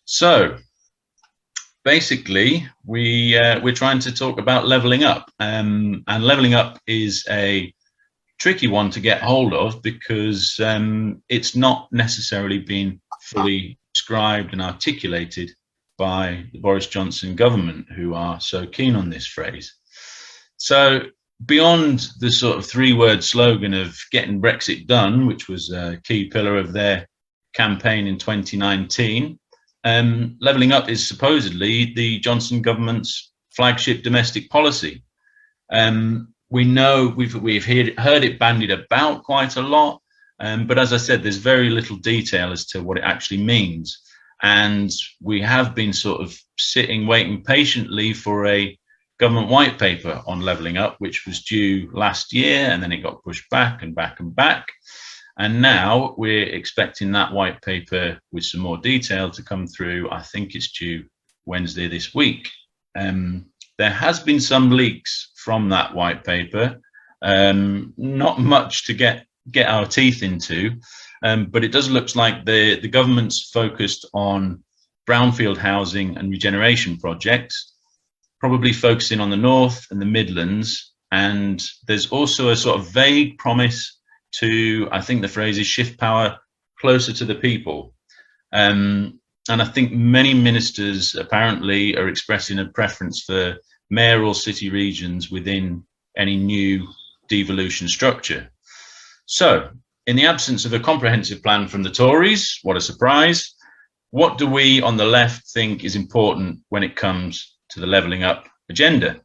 So basically, we're trying to talk about levelling up, and levelling up is a tricky one to get hold of because it's not necessarily been fully described and articulated by the Boris Johnson government, who are so keen on this phrase. So beyond the sort of three-word slogan of getting Brexit done, which was a key pillar of their campaign in 2019, levelling up is supposedly the Johnson government's flagship domestic policy. We know we've heard it bandied about quite a lot, but as I said, there's very little detail as to what it actually means. And we have been sort of sitting, waiting patiently for a government white paper on levelling up, which was due last year, and then it got pushed back and back and back. And now we're expecting that white paper with some more detail to come through. I think it's due Wednesday this week. There has been some leaks from that white paper, not much to get our teeth into, but it does look like the government's focused on brownfield housing and regeneration projects, probably focusing on the North and the Midlands. And there's also a sort of vague promise to, I think the phrase is, shift power closer to the people. And I think many ministers apparently are expressing a preference for mayoral city regions within any new devolution structure. So, in the absence of a comprehensive plan from the Tories, what a surprise, what do we on the left think is important when it comes to the levelling up agenda?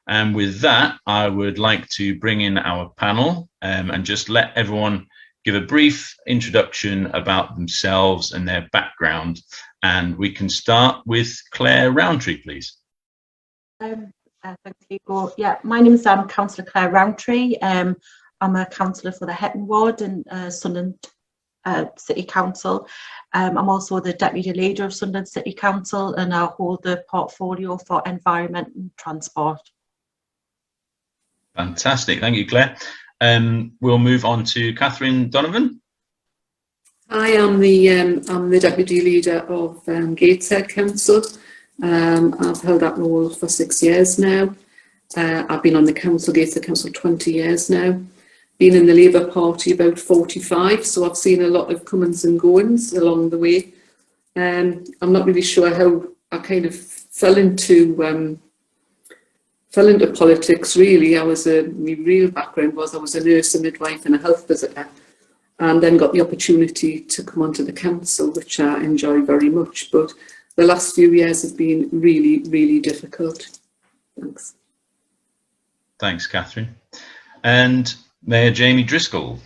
And with that, I would like to bring in our panel and just let everyone give a brief introduction about themselves and their background. And we can start with Claire Rowntree, please. Thanks, Hugo. Yeah, my name is Councillor Claire Rowntree. I'm a councillor for the Hetton Ward in Sunderland City Council. I'm also the Deputy Leader of Sunderland City Council, and I hold the portfolio for environment and transport. Fantastic, thank you, Claire. We'll move on to Catherine Donovan. Hi, I'm the Deputy Leader of Gateshead Council. I've held that role for 6 years now. I've been on the council, Gateshead Council, 20 years now. Been in the Labour Party about 45, so I've seen a lot of comings and goings along the way. I'm not really sure how I kind of fell into politics, really. My real background was I was a nurse, a midwife and a health visitor, and then got the opportunity to come onto the council, which I enjoy very much. But the last few years have been really, really difficult. Thanks. Thanks, Catherine. And Mayor Jamie Driscoll.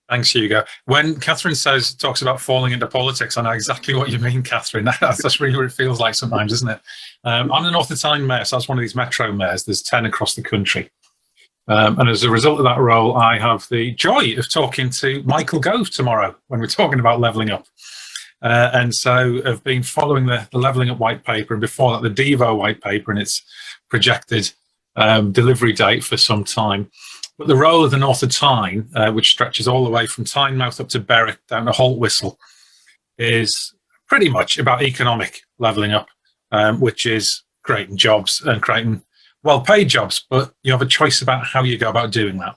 Thanks, Hugo. When Catherine talks about falling into politics, I know exactly what you mean, Catherine. That's really what it feels like sometimes, isn't it? I'm the North of Tyne mayor, so I was one of these metro mayors. There's 10 across the country. And as a result of that role, I have the joy of talking to Michael Gove tomorrow when we're talking about levelling up. And so I've been following the levelling up white paper, and before that the Devo white paper and its projected delivery date for some time. But the role of the North of Tyne, which stretches all the way from Tynemouth up to Berwick down to Haltwhistle, is pretty much about economic levelling up, which is creating jobs and creating well-paid jobs, but you have a choice about how you go about doing that.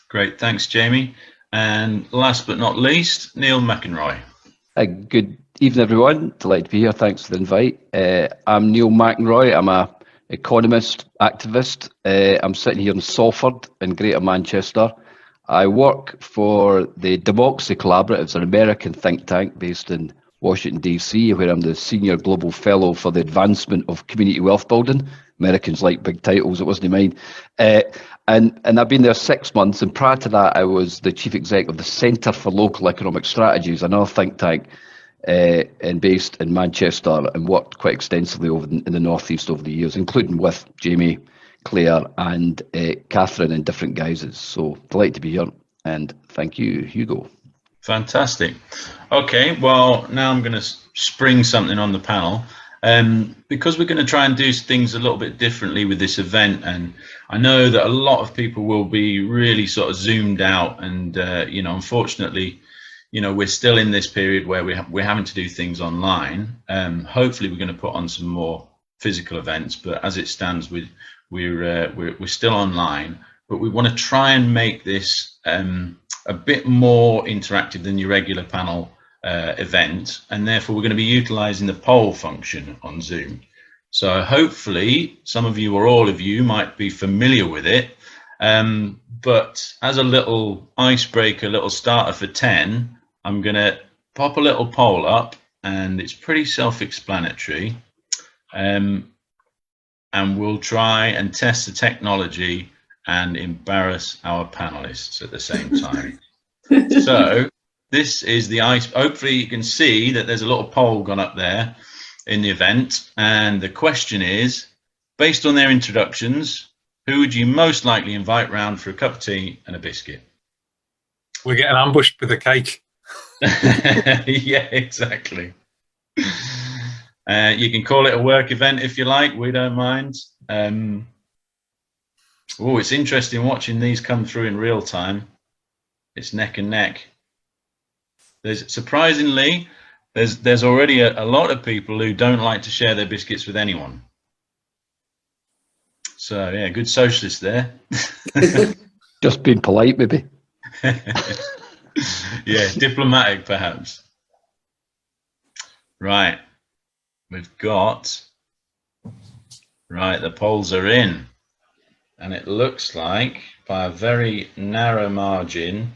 Great, thanks, Jamie. And last but not least, Neil McInroy. Good evening, everyone. Delighted to be here. Thanks for the invite. I'm Neil McInroy. I'm an economist, activist. I'm sitting here in Salford in Greater Manchester. I work for the Democracy Collaborative. It's an American think tank based in Washington, D.C., where I'm the Senior Global Fellow for the Advancement of Community Wealth Building. Americans like big titles, it wasn't mine. And I've been there 6 months, and prior to that I was the Chief Executive of the Centre for Local Economic Strategies, another think tank and based in Manchester, and worked quite extensively in the North East over the years, including with Jamie, Claire and Catherine in different guises. So delighted to be here, and thank you, Hugo. Fantastic. Okay, well, now I'm going to spring something on the panel. Because we're going to try and do things a little bit differently with this event, and I know that a lot of people will be really sort of zoomed out, and you know, unfortunately, you know, we're still in this period where we're having to do things online. Hopefully we're going to put on some more physical events, but as it stands, we're still online. But we want to try and make this a bit more interactive than your regular panel event, and therefore we're going to be utilizing the poll function on Zoom. So hopefully some of you or all of you might be familiar with it, but as a little icebreaker, little starter for 10, I'm going to pop a little poll up, and it's pretty self-explanatory, and we'll try and test the technology and embarrass our panelists at the same time. So this is the ice. Hopefully you can see that there's a little poll gone up there in the event, and the question is, based on their introductions, who would you most likely invite round for a cup of tea and a biscuit? We're getting ambushed with a cake. Yeah, exactly. You can call it a work event if you like, we don't mind. Oh, it's interesting watching these come through in real time. It's neck and neck. There's surprisingly, there's already a lot of people who don't like to share their biscuits with anyone. So yeah, good socialist there. Just being polite, maybe. Yeah, diplomatic perhaps. Right, we've got, right, the polls are in, and it looks like by a very narrow margin,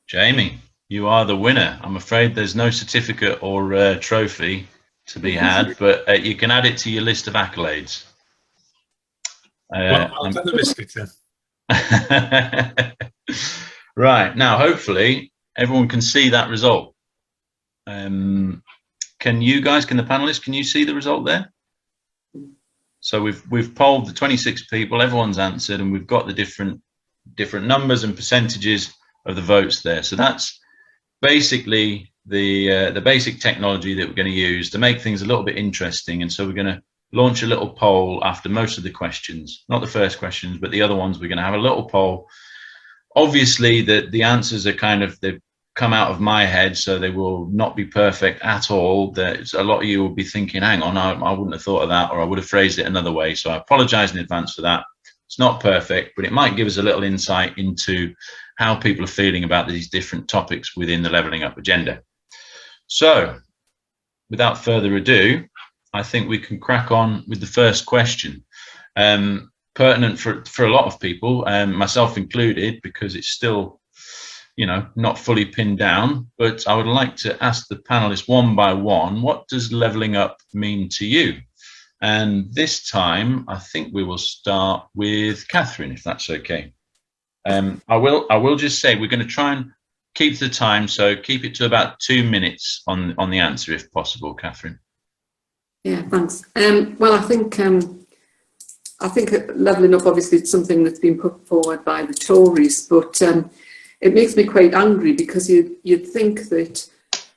Jamie, you are the winner. I'm afraid there's no certificate or trophy to be had, but you can add it to your list of accolades. Well, I'll put the biscuits in. Right, now hopefully everyone can see that result. Can you guys, can the panelists, can you see the result there? So we've polled the 26 people, everyone's answered, and we've got the different numbers and percentages of the votes there. So that's basically the basic technology that we're going to use to make things a little bit interesting. And so we're going to launch a little poll after most of the questions, not the first questions, but the other ones. We're going to have a little poll. Obviously the answers are kind of, they've come out of my head, so they will not be perfect at all. There's a lot of you will be thinking, hang on, I wouldn't have thought of that, or I would have phrased it another way. So I apologize in advance for that. It's not perfect, but it might give us a little insight into how people are feeling about these different topics within the Levelling Up agenda. So without further ado, I think we can crack on with the first question. Pertinent for a lot of people, myself included, because it's still, you know, not fully pinned down. But I would like to ask the panelists one by one, what does levelling up mean to you? And this time, I think we will start with Catherine, if that's okay. I will just say we're going to try and keep the time, so keep it to about 2 minutes on the answer, if possible, Catherine. Yeah, thanks. Well, I think levelling up, obviously, it's something that's been put forward by the Tories, but it makes me quite angry, because you'd think that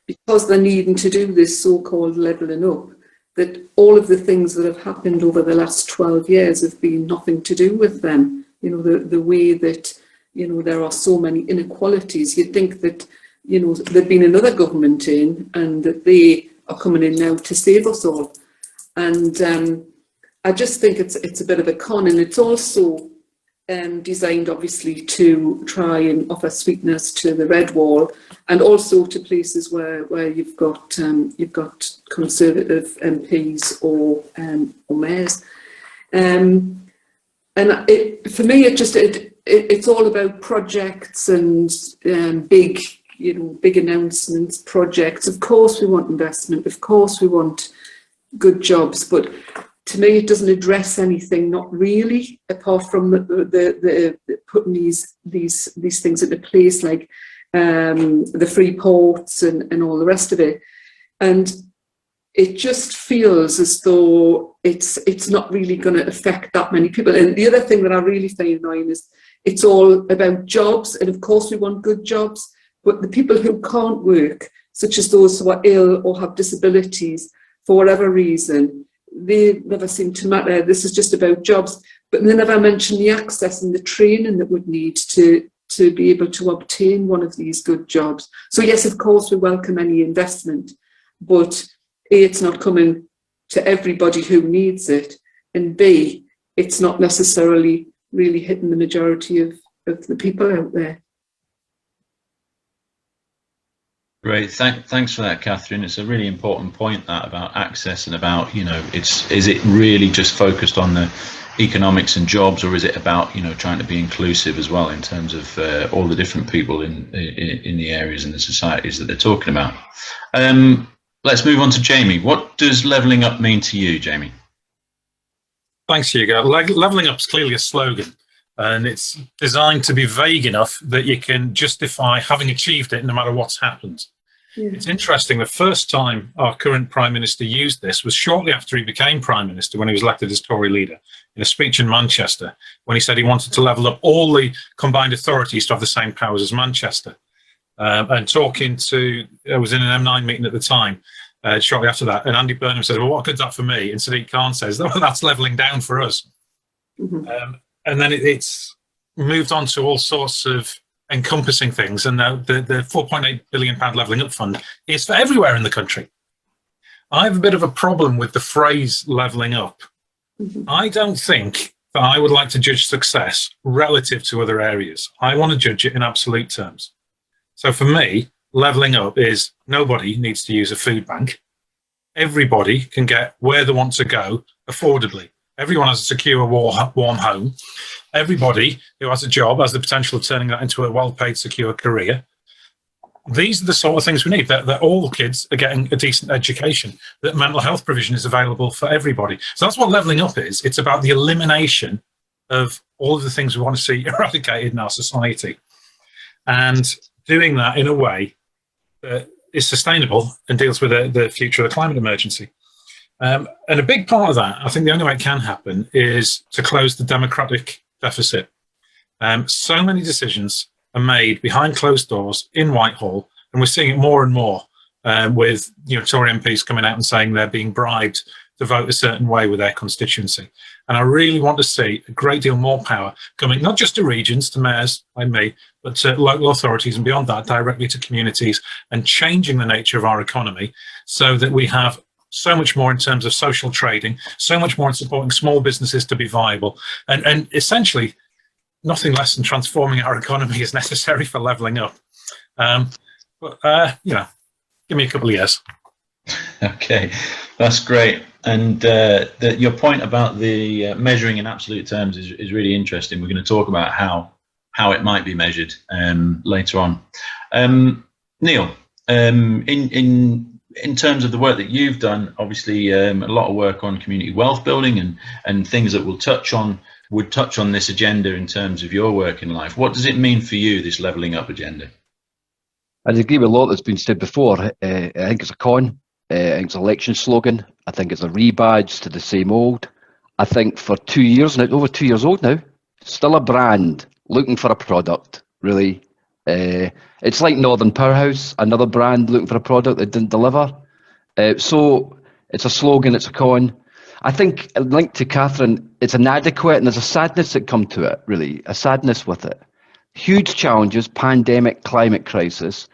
because they're needing to do this so-called levelling up, that all of the things that have happened over the last 12 years have been nothing to do with them. You know, the way that, you know, there are so many inequalities. You'd think that, you know, there'd been another government in, and that they are coming in now to save us all. And I just think it's a bit of a con, and it's also designed obviously to try and offer sweetness to the red wall, and also to places where you've got Conservative MPs or mayors. And for me, it's all about projects and big announcements, projects. Of course we want investment, of course we want good jobs, but to me it doesn't address anything, not really, apart from the putting these things into place, like the free ports and all the rest of it. And it just feels as though it's not really going to affect that many people. And the other thing that I really find annoying is it's all about jobs, and of course we want good jobs, but the people who can't work, such as those who are ill or have disabilities for whatever reason, they never seem to matter. This is just about jobs, but they never mention the access and the training that would need to to be able to obtain one of these good jobs. So yes, of course, we welcome any investment, but A, it's not coming to everybody who needs it, and B, it's not necessarily really hitting the majority of the people out there. Great, thanks for that, Catherine. It's a really important point, that about access and about, you know, is it really just focused on the economics and jobs, or is it about, you know, trying to be inclusive as well in terms of all the different people in the areas and the societies that they're talking about. Let's move on to Jamie. What does levelling up mean to you, Jamie? Thanks, Hugo. Levelling up is clearly a slogan, and it's designed to be vague enough that you can justify having achieved it no matter what's happened. Yeah. It's interesting, the first time our current Prime Minister used this was shortly after he became Prime Minister, when he was elected as Tory leader, in a speech in Manchester, when he said he wanted to level up all the combined authorities to have the same powers as Manchester. And talking to, I was in an M9 meeting at the time, shortly after that, and Andy Burnham said, well, what good's that for me? And Sadiq Khan says, well, that's levelling down for us. Mm-hmm. And then it's moved on to all sorts of encompassing things, and the £4.8 billion levelling up fund is for everywhere in the country. I have a bit of a problem with the phrase levelling up. Mm-hmm. I don't think that I would like to judge success relative to other areas. I want to judge it in absolute terms. So for me, levelling up is nobody needs to use a food bank. Everybody can get where they want to go affordably. Everyone has a secure, warm home. Everybody who has a job has the potential of turning that into a well-paid, secure career. These are the sort of things we need, that all kids are getting a decent education, that mental health provision is available for everybody. So that's what levelling up is. It's about the elimination of all of the things we want to see eradicated in our society, and doing that in a way that is sustainable and deals with the future of the climate emergency. And a big part of that, I think the only way it can happen, is to close the democratic deficit. So many decisions are made behind closed doors in Whitehall, and we're seeing it more and more with, you know, Tory MPs coming out and saying they're being bribed to vote a certain way with their constituency. And I really want to see a great deal more power coming, not just to regions, to mayors like me, but to local authorities, and beyond that, directly to communities, and changing the nature of our economy so that we have so much more in terms of social trading, so much more in supporting small businesses to be viable, and essentially nothing less than transforming our economy is necessary for levelling up. You know, give me a couple of years. Okay, that's great. And your point about the measuring in absolute terms is really interesting. We're going to talk about how it might be measured later on. Neil, in terms of the work that you've done, obviously a lot of work on community wealth building and things that would touch on this agenda in terms of your work in life. What does it mean for you, this levelling up agenda? I'd agree with a lot that's been said before. I think it's a con. I think it's an election slogan. I think it's a rebadge to the same old. I think for 2 years now, over 2 years old now, still a brand looking for a product, really. It's like Northern Powerhouse, another brand looking for a product that didn't deliver. So it's a slogan, it's a con. I think, linked to Catherine, it's inadequate, and there's a sadness that come to it, really, a sadness with it. Huge challenges, pandemic, climate crisis,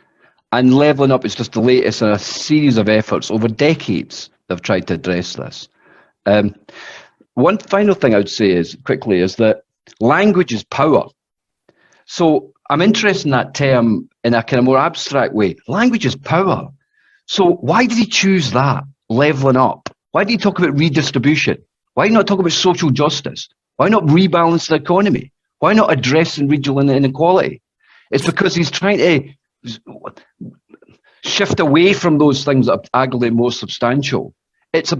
and levelling up is just the latest in a series of efforts over decades that have tried to address this. One final thing I would say is that language is power. So I'm interested in that term in a kind of more abstract way. Language is power. So why did he choose that, levelling up? Why did he talk about redistribution? Why not talk about social justice? Why not rebalance the economy? Why not addressing regional inequality? It's because he's trying to shift away from those things that are arguably more substantial. It's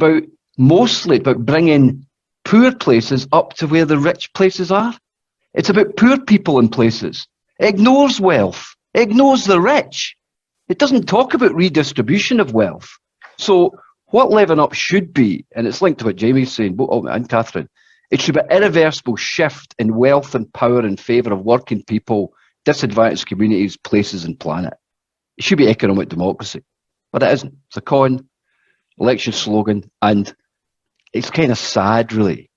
mostly about bringing poor places up to where the rich places are. It's about poor people in places. It ignores wealth. It ignores the rich. It doesn't talk about redistribution of wealth. So what levelling up should be, and it's linked to what Jamie's saying, and Catherine, it should be an irreversible shift in wealth and power in favour of working people, disadvantaged communities, places and planet. It should be economic democracy. But it isn't. It's a con, election slogan, and it's kind of sad, really.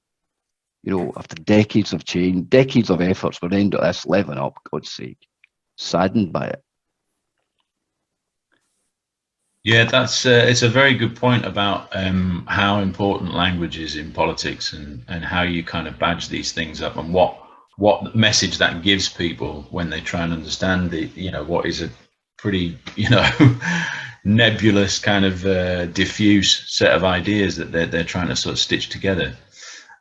after decades of change, decades of efforts, we're ending at this levelling up, God's sake. Saddened by it. Yeah, that's it's a very good point about how important language is in politics, and how you kind of badge these things up, and what message that gives people when they try and understand what is a pretty nebulous kind of diffuse set of ideas that they're trying to sort of stitch together.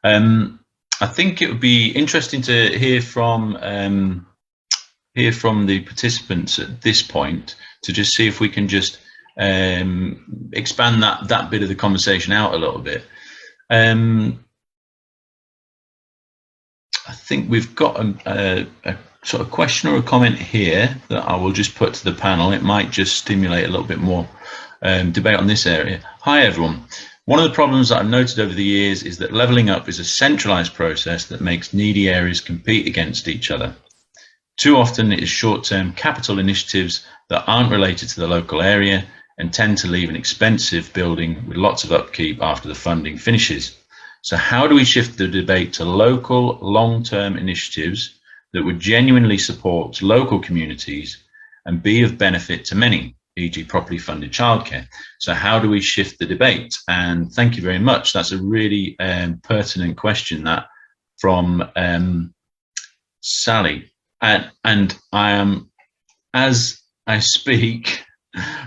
I think it would be interesting to hear from the participants at this point, to just see if we can just expand that bit of the conversation out a little bit. I think we've got a sort of question or a comment here that I will just put to the panel. It might just stimulate a little bit more debate on this area. Hi everyone. One of the problems that I've noted over the years is that levelling up is a centralised process that makes needy areas compete against each other. Too often it is short-term capital initiatives that aren't related to the local area and tend to leave an expensive building with lots of upkeep after the funding finishes. So how do we shift the debate to local, long-term initiatives that would genuinely support local communities and be of benefit to many, e.g. properly funded childcare? So how do we shift the debate? And thank you very much. That's a really pertinent question, that from Sally. And I am, as I speak,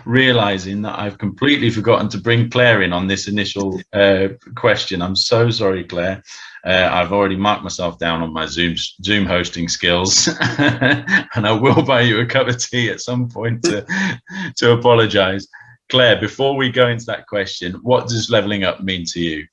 realizing that I've completely forgotten to bring Claire in on this initial question. I'm so sorry, Claire. I've already marked myself down on my Zoom hosting skills, and I will buy you a cup of tea at some point to apologize. Claire, before we go into that question, what does levelling up mean to you?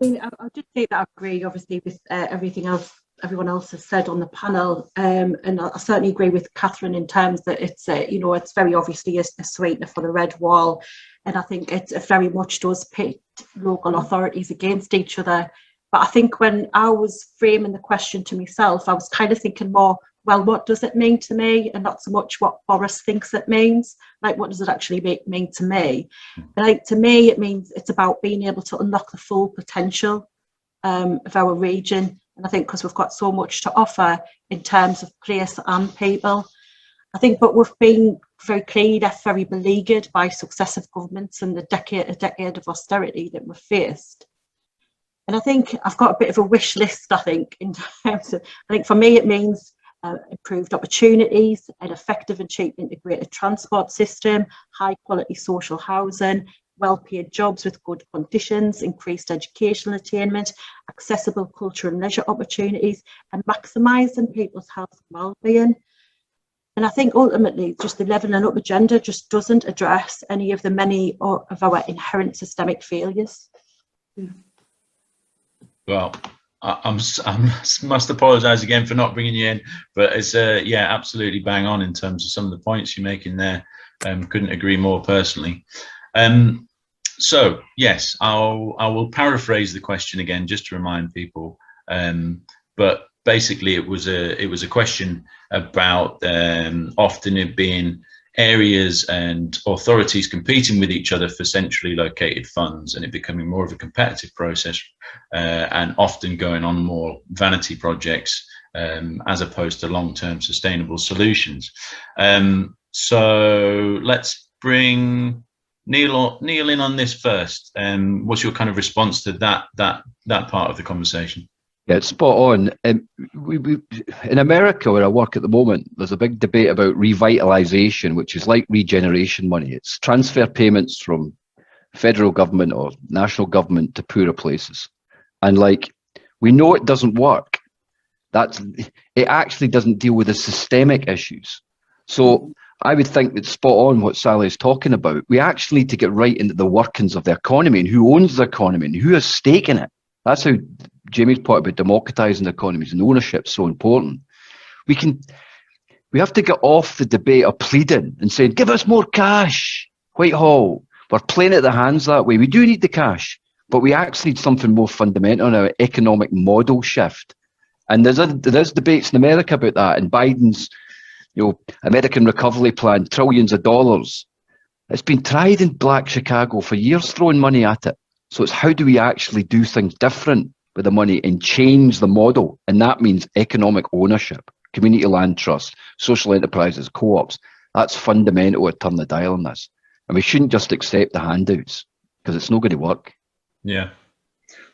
I mean, I'll just say that I agree, obviously, with everything else everyone else has said on the panel, and I certainly agree with Catherine in terms that it's it's very obviously a sweetener for the red wall, and I think it very much does pit local authorities against each other. But I think when I was framing the question to myself, I was kind of thinking more, well, what does it mean to me, and not so much what Boris thinks it means. Like, what does it actually mean to me? Like, to me, it means it's about being able to unlock the full potential of our region. And I think because we've got so much to offer in terms of place and people, I think, but we've been very clearly left very beleaguered by successive governments and a decade of austerity that we've faced. And I think I've got a bit of a wish list, I think, in terms of, I think for me it means improved opportunities, an effective and cheap integrated transport system, high quality social housing, well-paid jobs with good conditions, increased educational attainment, accessible culture and leisure opportunities, and maximising people's health and well-being. And I think ultimately just the levelling up agenda just doesn't address any of the many of our inherent systemic failures. Well, I must apologise again for not bringing you in, but it's absolutely bang on in terms of some of the points you're making there. Couldn't agree more personally. So yes, I will paraphrase the question again just to remind people. But basically, it was a question about often it being areas and authorities competing with each other for centrally located funds, and it becoming more of a competitive process, and often going on more vanity projects as opposed to long-term sustainable solutions. So let's bring Neil in on this first. What's your kind of response to that part of the conversation? Yeah, it's spot on. We in America, where I work at the moment, there's a big debate about revitalisation, which is like regeneration money. It's transfer payments from federal government or national government to poorer places. And like, we know it doesn't work. It actually doesn't deal with the systemic issues. So I would think that's spot on what Sally's talking about. We actually need to get right into the workings of the economy and who owns the economy and who has stake in it. That's how Jamie's point about democratising economies and ownership is so important. We have to get off the debate of pleading and saying, give us more cash, Whitehall. We're playing at the hands that way. We do need the cash, but we actually need something more fundamental on our economic model shift. And there's debates in America about that, and Biden's American Recovery Plan, trillions of dollars. It's been tried in Black Chicago for years, throwing money at it. So it's how do we actually do things different? with the money and change the model. And that means economic ownership, community land trust, social enterprises, co-ops. That's fundamental to turn the dial on this. And we shouldn't just accept the handouts because it's not going to work. Yeah.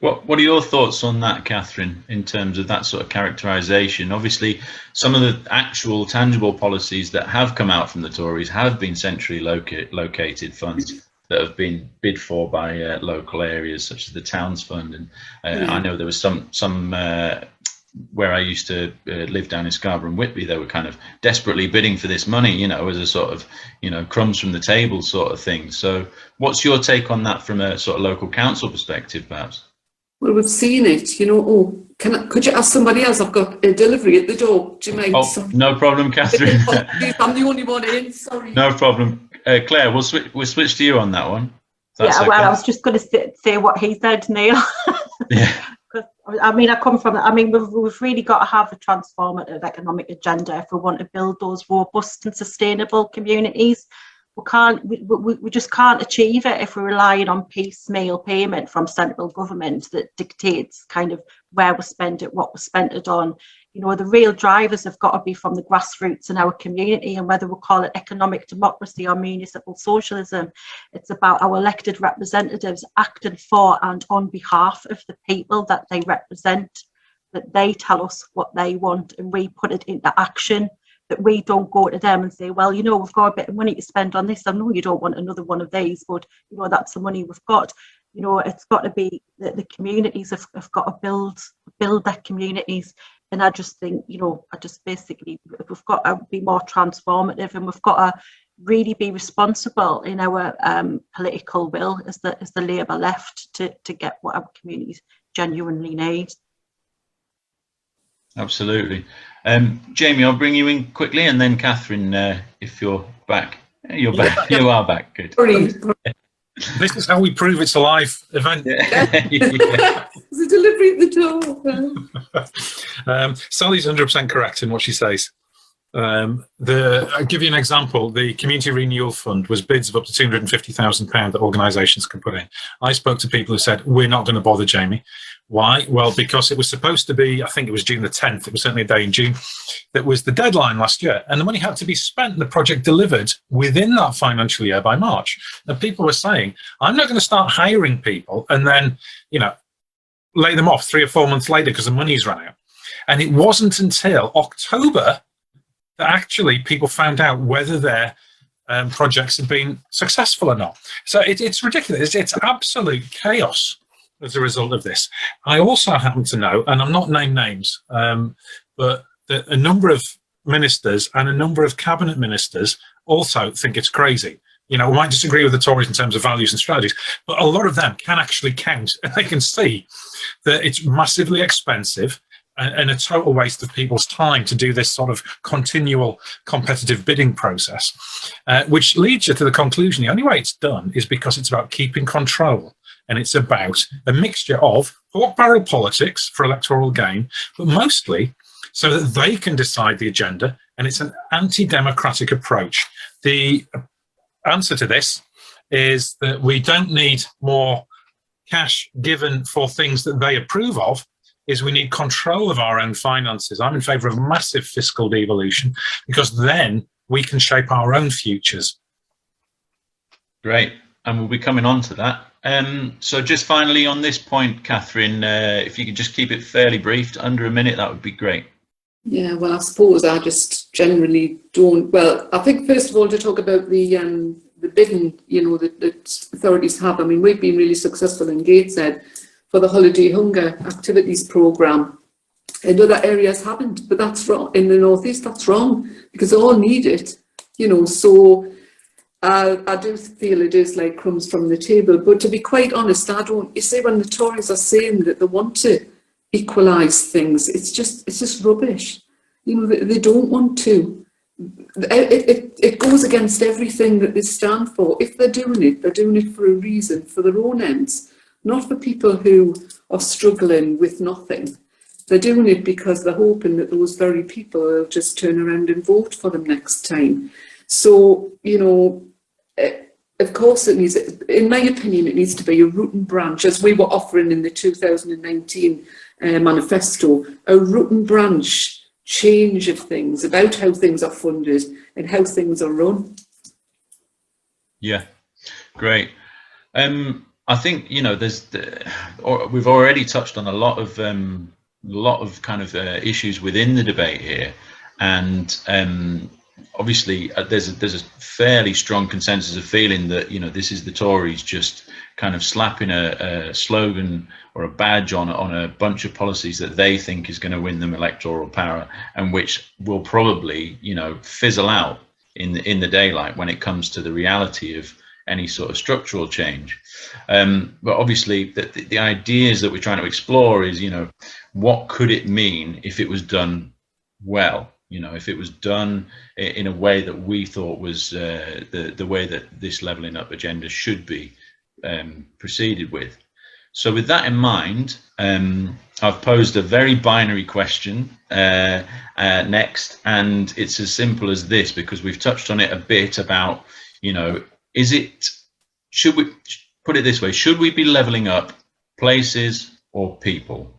What are your thoughts on that, Catherine, in terms of that sort of characterisation? Obviously, some of the actual tangible policies that have come out from the Tories have been centrally located funds that have been bid for by local areas, such as the Towns Fund. And I know there was some where I used to live down in Scarborough and Whitby, they were kind of desperately bidding for this money, you know, as a sort of, you know, crumbs from the table sort of thing. So what's your take on that from a sort of local council perspective, perhaps? Well, we've seen it, you know. Oh, could you ask somebody else? I've got a delivery at the door. Do you mind? Oh, Sorry. no problem, Catherine. I'm the only one in. Sorry. No problem. Claire, we'll switch to you on that one. Yeah, well, okay. I was just going to say what he said, Neil. Yeah. I mean, we've really got to have a transformative economic agenda if we want to build those robust and sustainable communities. We just can't achieve it if we're relying on piecemeal payment from central government that dictates kind of where we spend it, what we spent it on. You know, the real drivers have got to be from the grassroots in our community, and whether we call it economic democracy or municipal socialism, it's about our elected representatives acting for and on behalf of the people that they represent, that they tell us what they want and we put it into action. That we don't go to them and say, well, you know, we've got a bit of money to spend on this. I know you don't want another one of these, but, you know, that's the money we've got. You know, it's got to be that the communities have got to build their communities. And I just think, you know, basically, we've got to be more transformative, and we've got to really be responsible in our political will as the Labour left to get what our communities genuinely need. Absolutely. Jamie, I'll bring you in quickly, and then Catherine, if you're back. You're back. You are back. Good. This is how we prove it's a live event. Yeah. There's a delivery at the door. Sally's 100% correct in what she says. I'll give you an example. The Community Renewal Fund was bids of up to £250,000 that organisations can put in. I spoke to people who said, we're not going to bother, Jamie. Why? Well, because it was supposed to be, I think it was June the 10th, it was certainly a day in June, that was the deadline last year, and the money had to be spent and the project delivered within that financial year by March. And people were saying, I'm not going to start hiring people and then, you know, lay them off 3 or 4 months later because the money's run out. And it wasn't until October that actually people found out whether their projects had been successful or not. So it's ridiculous. It's absolute chaos as a result of this. I also happen to know, and I'm not naming names, but that a number of ministers and a number of cabinet ministers also think it's crazy. You know, we might disagree with the Tories in terms of values and strategies, but a lot of them can actually count, and they can see that it's massively expensive and a total waste of people's time to do this sort of continual competitive bidding process, which leads you to the conclusion the only way it's done is because it's about keeping control. And it's about a mixture of pork barrel politics for electoral gain, but mostly so that they can decide the agenda, and it's an anti-democratic approach. The answer to this is that we don't need more cash given for things that they approve of, is we need control of our own finances. I'm in favour of massive fiscal devolution because then we can shape our own futures. Great, and we'll be coming on to that. So just finally on this point, Catherine, if you could just keep it fairly brief, under a minute, that would be great. Yeah, well, I suppose I just generally don't. Well, I think first of all to talk about the bidding, you know, that authorities have. I mean, we've been really successful in Gateshead for the holiday hunger activities programme, and other areas haven't. But that's wrong. In the northeast, that's wrong because they all need it, you know. So I do feel it is like crumbs from the table. But to be quite honest, I don't. You see, when the Tories are saying that they want to equalise things, it's just rubbish. You know, they don't want to. It goes against everything that they stand for. If they're doing it for a reason, for their own ends, not for people who are struggling with nothing. They're doing it because they're hoping that those very people will just turn around and vote for them next time. So, you know, of course it needs, in my opinion, it needs to be a root and branch, as we were offering in the 2019 manifesto, a root and branch change of things, about how things are funded and how things are run. Yeah, great. I think, you know, we've already touched on a lot of kind of issues within the debate here, and obviously there's a fairly strong consensus of feeling that, you know, this is the Tories just kind of slapping a slogan or a badge on a bunch of policies that they think is going to win them electoral power, and which will probably, you know, fizzle out in the daylight when it comes to the reality of any sort of structural change. But obviously the ideas that we're trying to explore is, you know, what could it mean if it was done well? You know, if it was done in a way that we thought was the way that this levelling up agenda should be proceeded with. So with that in mind, I've posed a very binary question next, and it's as simple as this, because we've touched on it a bit about, you know, should we put it this way, should we be levelling up places or people?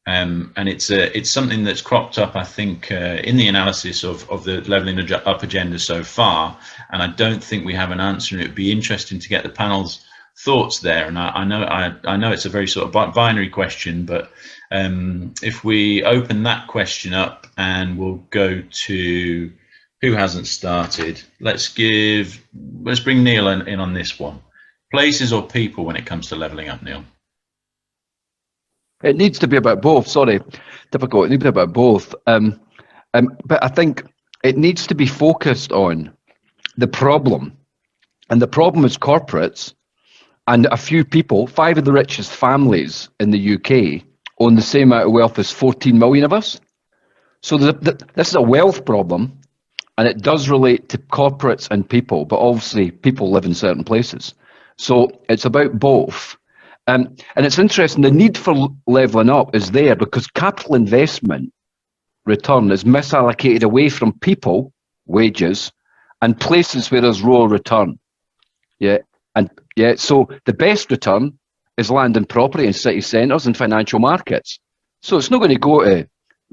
And it's something that's cropped up, I think, in the analysis of the levelling up agenda so far, and I don't think we have an answer, and it would be interesting to get the panel's thoughts there. And I know it's a very sort of binary question, but if we open that question up, and we'll go to who hasn't started. Let's bring Neil in on this one. Places or people when it comes to levelling up, Neil? It needs to be about both. Sorry, difficult. It needs to be about both. But I think it needs to be focused on the problem, and the problem is corporates and a few people. 5 of the richest families in the UK own the same amount of wealth as 14 million of us. So this is a wealth problem. And it does relate to corporates and people, but obviously people live in certain places. So it's about both. And it's interesting, the need for levelling up is there because capital investment return is misallocated away from people, wages, and places where there's rural return. So the best return is land and property in city centres and financial markets. So it's not going to go to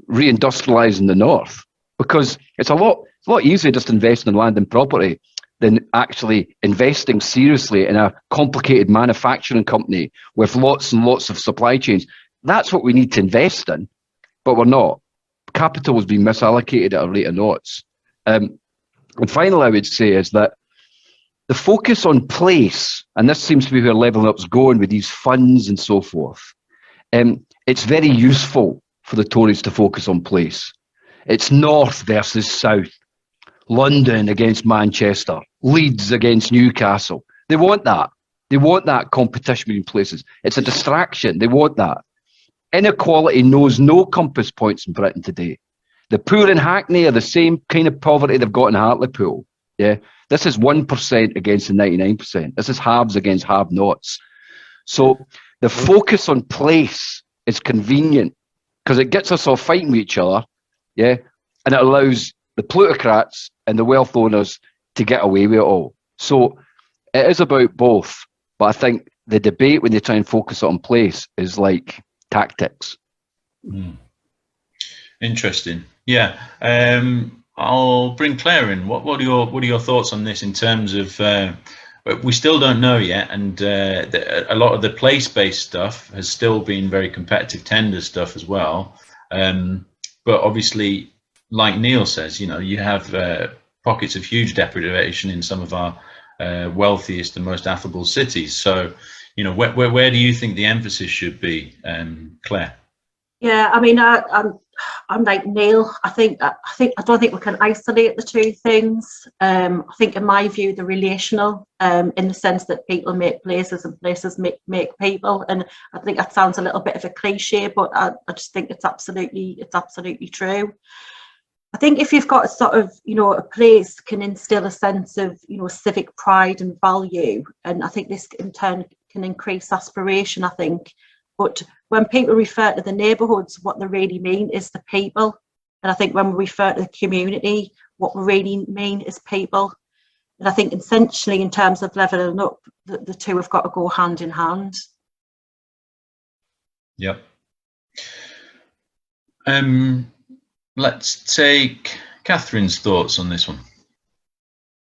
reindustrialising the north, because it's a lot easier just investing in land and property than actually investing seriously in a complicated manufacturing company with lots and lots of supply chains. That's what we need to invest in, but we're not. Capital has been misallocated at a rate of knots. And finally, I would say is that the focus on place, and this seems to be where levelling up's going with these funds and so forth, it's very useful for the Tories to focus on place. It's north versus south, London against Manchester, Leeds against Newcastle. They want that. They want that competition between places. It's a distraction. They want that. Inequality knows no compass points in Britain today. The poor in Hackney are the same kind of poverty they've got in Hartlepool. Yeah, this is 1% against the 99%. This is halves against have-nots. So the focus on place is convenient because it gets us all fighting with each other. Yeah, and it allows the plutocrats and the wealth owners to get away with it all. So it is about both, but I think the debate when they try and focus it on place is like tactics. Interesting. Yeah. I'll bring Claire in. What are your thoughts on this in terms of we still don't know yet, and a lot of the place-based stuff has still been very competitive tender stuff as well. But obviously, like Neil says, you know, you have pockets of huge deprivation in some of our wealthiest and most affable cities. So, you know, where do you think the emphasis should be, Claire? Yeah, I mean, I'm like Neil. I don't think we can isolate the two things. I think, in my view, they're relational, in the sense that people make places and places make people. And I think that sounds a little bit of a cliche, but I just think it's absolutely true. I think if you've got a sort of, you know, a place can instill a sense of, you know, civic pride and value, and I think this in turn can increase aspiration, I think. But when people refer to the neighbourhoods, what they really mean is the people. And I think when we refer to the community, what we really mean is people. And I think essentially in terms of levelling up, the two have got to go hand in hand. Yep. Let's take Catherine's thoughts on this one.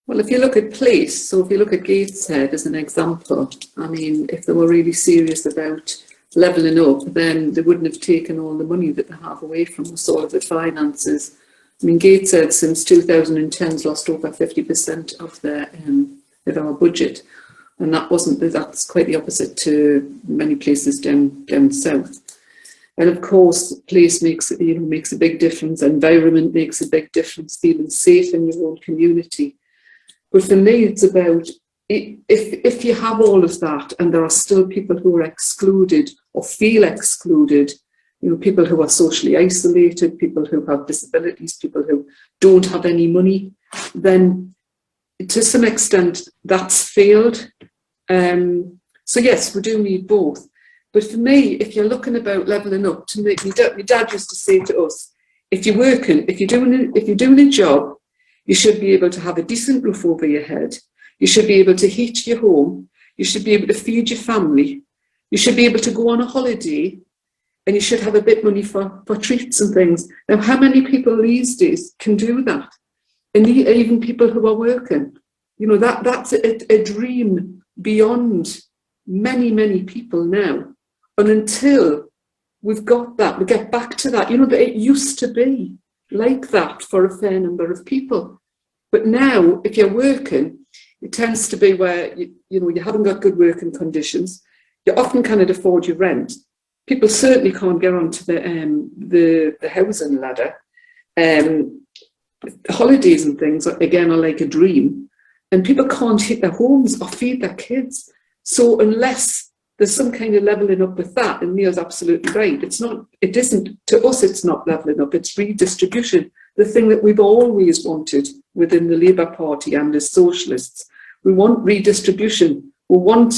Well, if you look at place, so if you look at Gateshead as an example, I mean, if they were really serious about levelling up, then they wouldn't have taken all the money that they have away from us, all of the finances. I mean, Gateshead since 2010 has lost over 50% of our budget, and that's quite the opposite to many places down south. And of course, place makes a big difference. Environment makes a big difference. Feeling safe in your own community. But for me, it's about if you have all of that, and there are still people who are excluded or feel excluded. People who are socially isolated, people who have disabilities, people who don't have any money, then to some extent that's failed. So yes, we do need both. But for me, if you're looking about levelling up, my dad used to say to us, if you're working, if you're doing a job, you should be able to have a decent roof over your head. You should be able to heat your home. You should be able to feed your family. You should be able to go on a holiday. And you should have a bit of money for treats and things. Now, how many people these days can do that? And even people who are working, that's a dream beyond many, many people now. And until we've got that, we get back to that. It used to be like that for a fair number of people. But now, if you're working, it tends to be where you haven't got good working conditions. You often cannot afford your rent. People certainly can't get onto the housing ladder. Holidays and things, again, are like a dream. And people can't hit their homes or feed their kids. So unless there's some kind of levelling up with that, and Neil's absolutely right, it isn't, to us, it's not levelling up, it's redistribution. The thing that we've always wanted within the Labour Party and as socialists. We want redistribution. We want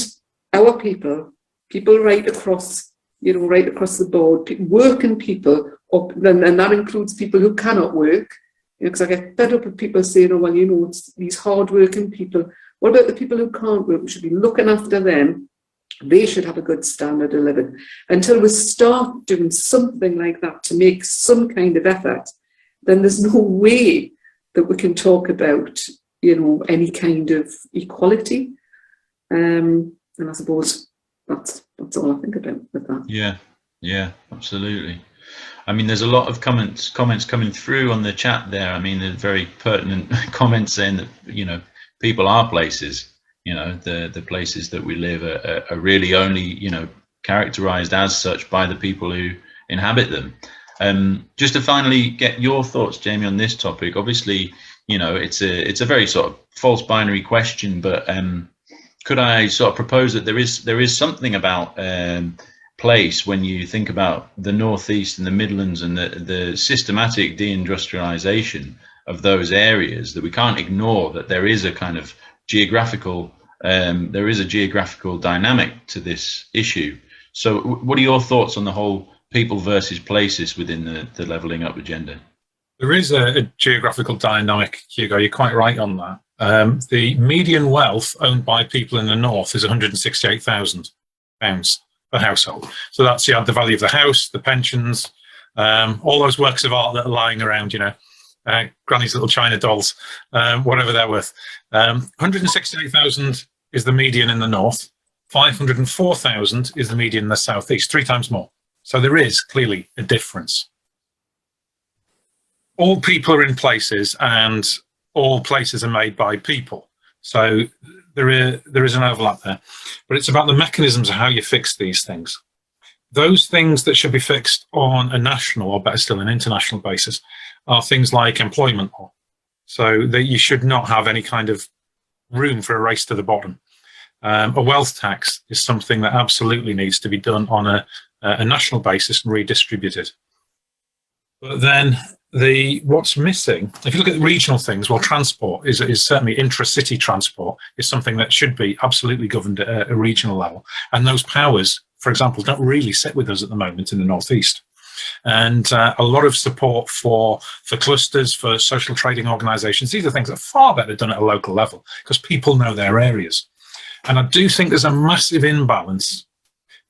our people right across the board, working people, and that includes people who cannot work. Because I get fed up with people saying, oh, well, it's these hard-working people. What about the people who can't work? We should be looking after them. They should have a good standard of living. Until we start doing something like that to make some kind of effort, then there's no way that we can talk about, any kind of equality. And I suppose that's all I think about with that. Yeah, absolutely. I mean, there's a lot of comments coming through on the chat there. I mean, they're very pertinent comments saying that, people are places, the places that we live are really only, characterized as such by the people who inhabit them. Just to finally get your thoughts, Jamie, on this topic, obviously, it's a very sort of false binary question, but could I sort of propose that there is something about place when you think about the Northeast and the Midlands and the systematic deindustrialization of those areas, that we can't ignore that there is a kind of geographical dynamic to this issue. So what are your thoughts on the whole people versus places within the levelling up agenda? There is a geographical dynamic, Hugo, you're quite right on that. The median wealth owned by people in the north is £168,000 per household. So that's the value of the house, the pensions, all those works of art that are lying around, Granny's little China dolls, whatever they're worth. 168,000 is the median in the north. 504,000 is the median in the southeast, 3 times more. So there is clearly a difference. All people are in places, and all places are made by people. So there is an overlap there. But it's about the mechanisms of how you fix these things. Those things that should be fixed on a national, or better still, an international basis, are things like employment law. So that you should not have any kind of room for a race to the bottom. A wealth tax is something that absolutely needs to be done on a national basis and redistributed. But then what's missing, if you look at regional things, well, transport is certainly intra-city transport is something that should be absolutely governed at a regional level. And those powers, for example, don't really sit with us at the moment in the Northeast. and a lot of support for clusters, for social trading organisations. These are things that are far better done at a local level because people know their areas. And I do think there's a massive imbalance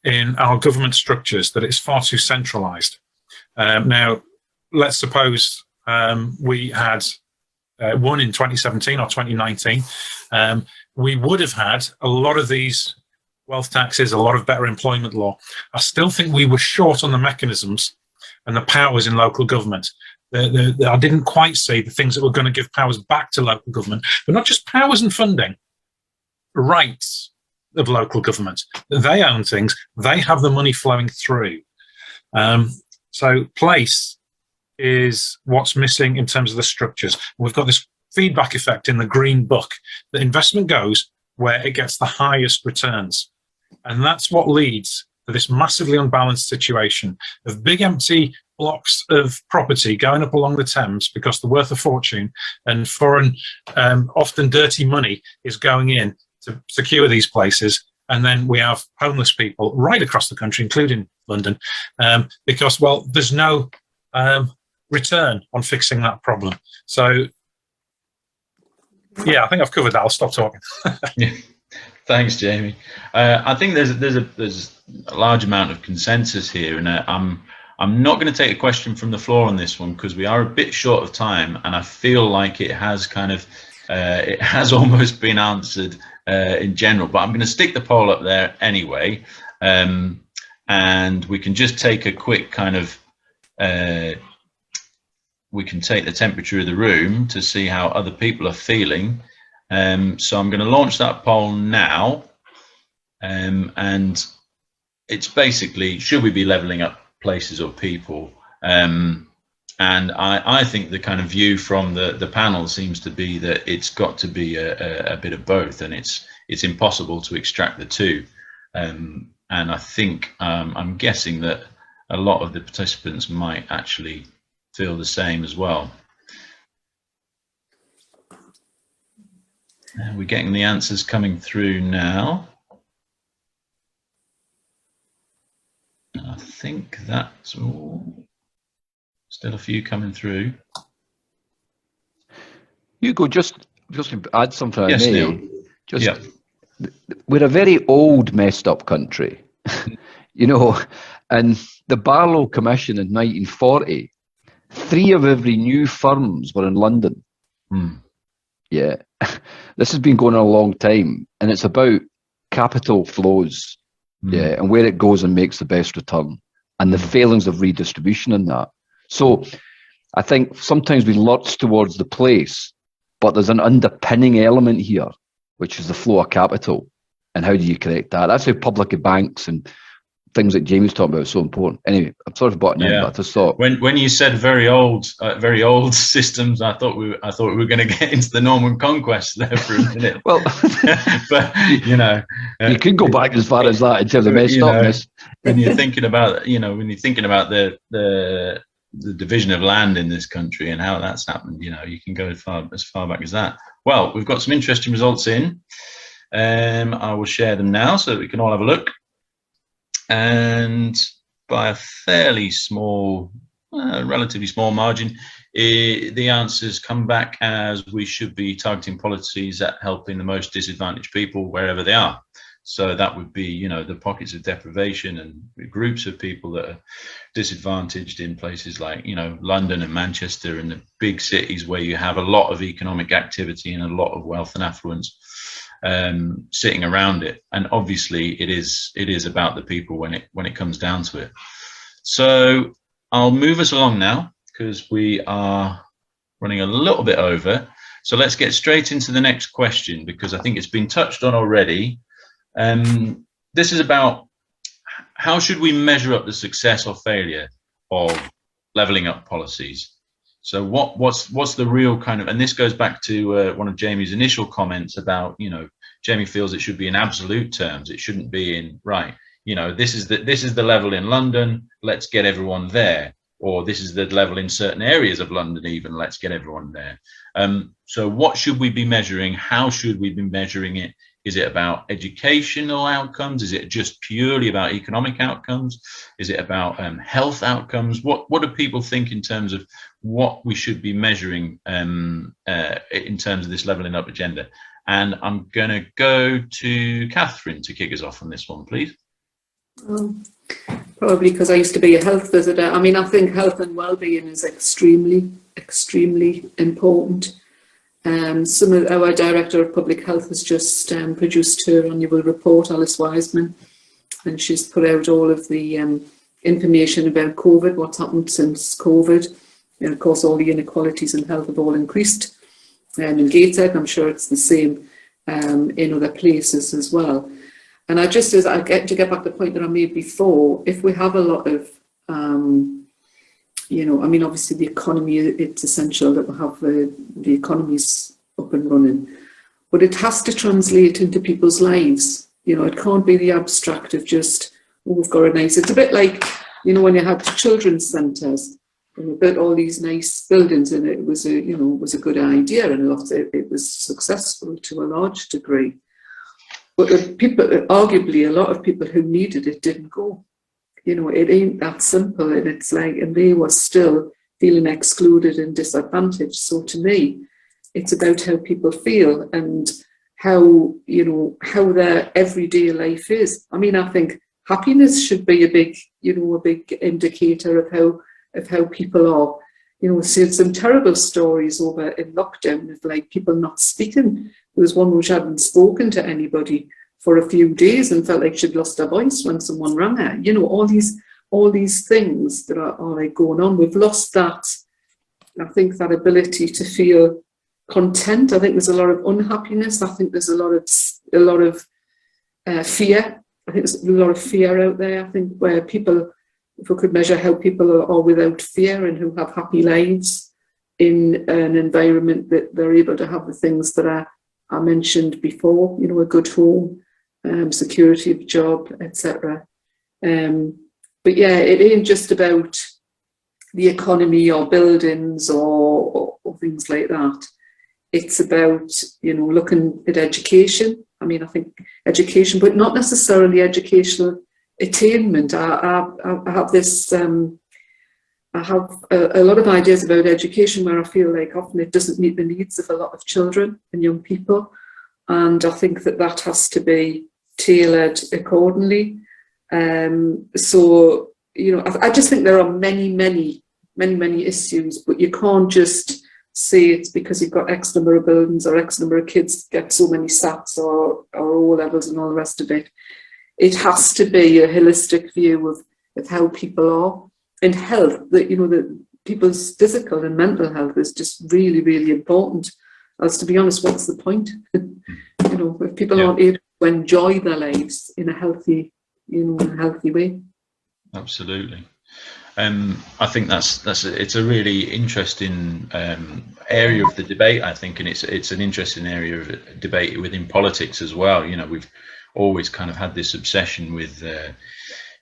in our government structures, that it's far too centralised. Now, let's suppose we had one in 2017 or 2019, we would have had a lot of these wealth taxes, a lot of better employment law. I still think we were short on the mechanisms and the powers in local government. I didn't quite see the things that were going to give powers back to local government, but not just powers and funding, rights of local government. They own things, they have the money flowing through. So place is what's missing in terms of the structures. We've got this feedback effect in the green book, that investment goes where it gets the highest returns. And that's what leads to this massively unbalanced situation of big empty blocks of property going up along the Thames because they're worth a fortune, and foreign, often dirty money is going in to secure these places. And then we have homeless people right across the country, including London, because, well, there's no return on fixing that problem. So, yeah, I think I've covered that. I'll stop talking. Yeah. Thanks, Jamie. I think there's a large amount of consensus here, and I'm not going to take a question from the floor on this one because we are a bit short of time, and I feel like it has kind of it has almost been answered in general. But I'm going to stick the poll up there anyway, and we can just take a quick kind of we can take the temperature of the room to see how other people are feeling. So I'm going to launch that poll now, and it's basically, should we be levelling up places or people? And I think the kind of view from the panel seems to be that it's got to be a bit of both, and it's impossible to extract the two. And I think I'm guessing that a lot of the participants might actually feel the same as well. We're getting the answers coming through now. I think that's all. Still a few coming through. Hugo, just to add something. Yes, Neil. Yeah. We're a very old, messed up country, you know, and the Barlow Commission in 1940, 3 of every new firms were in London. Yeah, this has been going on a long time, and it's about capital flows, yeah, and where it goes and makes the best return, and the failings of redistribution in that. So I think sometimes we lurch towards the place, but there's an underpinning element here, which is the flow of capital, and how do you correct that? That's how public banks and things that Jamie's talking about are so important. Anyway, I'm sort of butting in, but I just thought when you said very old systems, I thought we were going to get into the Norman Conquest there for a minute. Well, but you know, you could go back as far as that in terms of messed upness. When you're thinking about, the division of land in this country and how that's happened, you can go as far back as that. Well, we've got some interesting results in. I will share them now so that we can all have a look. And by a fairly small, relatively small margin, the answers come back as we should be targeting policies at helping the most disadvantaged people wherever they are. So that would be, the pockets of deprivation and groups of people that are disadvantaged in places like, London and Manchester and the big cities where you have a lot of economic activity and a lot of wealth and affluence sitting around it. And obviously it is about the people when it comes down to it. So I'll move us along now because we are running a little bit over. So let's get straight into the next question, because I think it's been touched on already. This is about how should we measure up the success or failure of levelling up policies. So what's the real kind of, and this goes back to one of Jamie's initial comments about, Jamie feels it should be in absolute terms. It shouldn't be in, right, this is the level in London, let's get everyone there. Or this is the level in certain areas of London even, let's get everyone there. So what should we be measuring? How should we be measuring it? Is it about educational outcomes? Is it just purely about economic outcomes? Is it about health outcomes? What do people think in terms of what we should be measuring in terms of this levelling up agenda? And I'm going to go to Catherine to kick us off on this one, please. Probably because I used to be a health visitor. I mean, I think health and well-being is extremely, extremely important. Our Director of Public Health has just produced her annual report, Alice Wiseman, and she's put out all of the information about COVID, what's happened since COVID. And of course, all the inequalities in health have all increased. In Gateshead, I'm sure it's the same in other places as well. And I get back to the point that I made before, if we have a lot of, I mean, obviously the economy, it's essential that we have the economies up and running, but it has to translate into people's lives. It can't be the abstract of just, oh, we've got a nice, it's a bit like, when you had children's centres, and we built all these nice buildings, and it was a good idea, and it was successful to a large degree. But arguably, a lot of people who needed it didn't go. It ain't that simple, and it's like, and they were still feeling excluded and disadvantaged. So to me, it's about how people feel and how their everyday life is. I mean, I think happiness should be a big indicator of how people are. We've seen some terrible stories over in lockdown of like people not speaking. There was one which hadn't spoken to anybody for a few days and felt like she'd lost her voice when someone rang her. All these things that are like going on. We've lost that, I think, that ability to feel content. I think there's a lot of unhappiness. I think there's a lot of fear. I think there's a lot of fear out there. I think where people, if we could measure how people are without fear and who have happy lives in an environment that they're able to have the things that I mentioned before, a good home, security of job, etc. But yeah, it ain't just about the economy or buildings or things like that. It's about, looking at education. I mean, I think education, but not necessarily educational attainment. I have this, I have a lot of ideas about education where I feel like often it doesn't meet the needs of a lot of children and young people. And I think that has to be tailored accordingly. So, I just think there are many issues, but you can't just say it's because you've got X number of buildings or X number of kids get so many SATs or O levels and all the rest of it. It has to be a holistic view of how people are. And health, that people's physical and mental health is just really, really important. As to be honest, what's the point? If people aren't able to enjoy their lives in a healthy way. Absolutely. I think it's a really interesting area of the debate, I think, and it's an interesting area of debate within politics as well. We've always kind of had this obsession with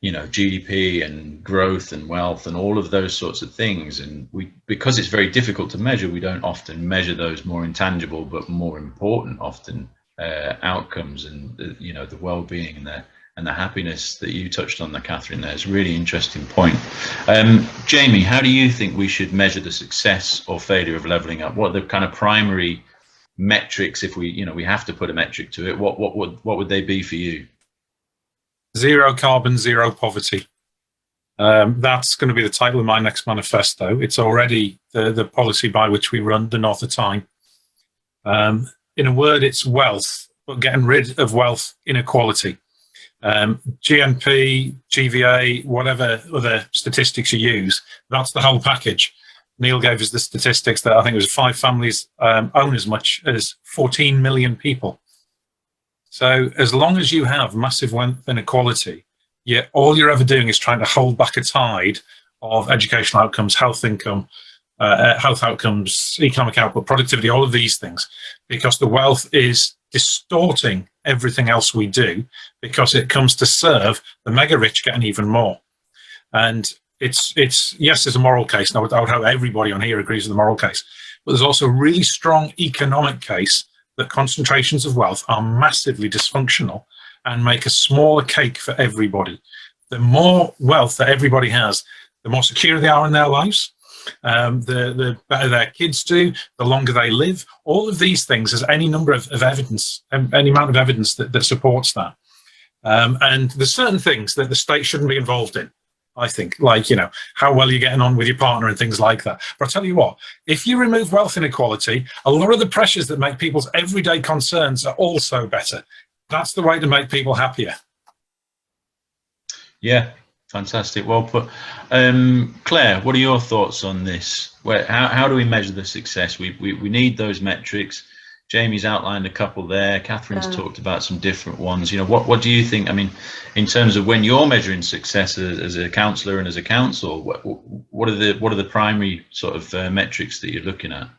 GDP and growth and wealth and all of those sorts of things, and because it's very difficult to measure, we don't often measure those more intangible but more important often outcomes, and the well-being and the happiness that you touched on there, Catherine. There's a really interesting point. Jamie, how do you think we should measure the success or failure of levelling up? What are the kind of primary metrics, if we have to put a metric to it? What would they be for you? Zero carbon, zero poverty. That's going to be the title of my next manifesto. It's already the policy by which we run the North of Tyne. In a word, it's wealth, but getting rid of wealth inequality. GNP, GVA, whatever other statistics you use, that's the whole package. Neil gave us the statistics that I think it was 5 families own as much as 14 million people. So as long as you have massive wealth inequality, all you're ever doing is trying to hold back a tide of educational outcomes, health outcomes, economic output, productivity, all of these things, because the wealth is distorting everything else we do, because it comes to serve the mega rich getting even more. And it's yes, there's a moral case, and I would hope everybody on here agrees with the moral case, but there's also a really strong economic case that concentrations of wealth are massively dysfunctional and make a smaller cake for everybody. The more wealth that everybody has, the more secure they are in their lives, the better their kids do, the longer they live. All of these things, there's any number of evidence, any amount of evidence that supports that. And there's certain things that the state shouldn't be involved in, I think, like, you know, how well you're getting on with your partner and things like that. But I'll tell you what, if you remove wealth inequality, a lot of the pressures that make people's everyday concerns are also better. That's the way to make people happier. Yeah, fantastic. Well put. Claire, what are your thoughts on this? How do we measure the success? We need those metrics. Jamie's outlined a couple there. Catherine's talked about some different ones. You know, what do you think? I mean, in terms of when you're measuring success as a councillor and as a council, what are the primary sort of metrics that you're looking at?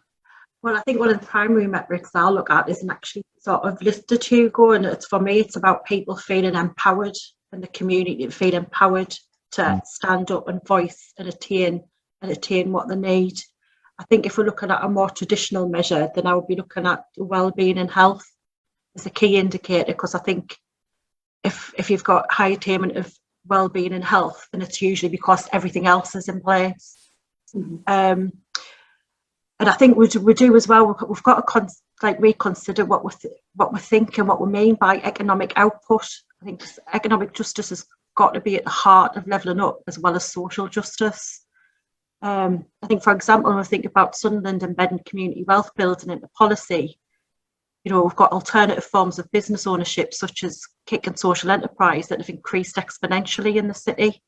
Well, I think one of the primary metrics I'll look at is actually sort of listed, Hugo, and for me, it's about people feeling empowered and the community feeling empowered to stand up and voice and attain what they need. I think if we're looking at a more traditional measure, then I would be looking at well-being and health as a key indicator, because I think if you've got high attainment of well-being and health, then it's usually because everything else is in place. And I think we do as well. We've got to reconsider what we think and what we mean by economic output. I think economic justice has got to be at the heart of levelling up as well as social justice. I think, for example, when we think about Sunderland embedding community wealth building into policy, you know, we've got alternative forms of business ownership such as KIC and social enterprise that have increased exponentially in the city.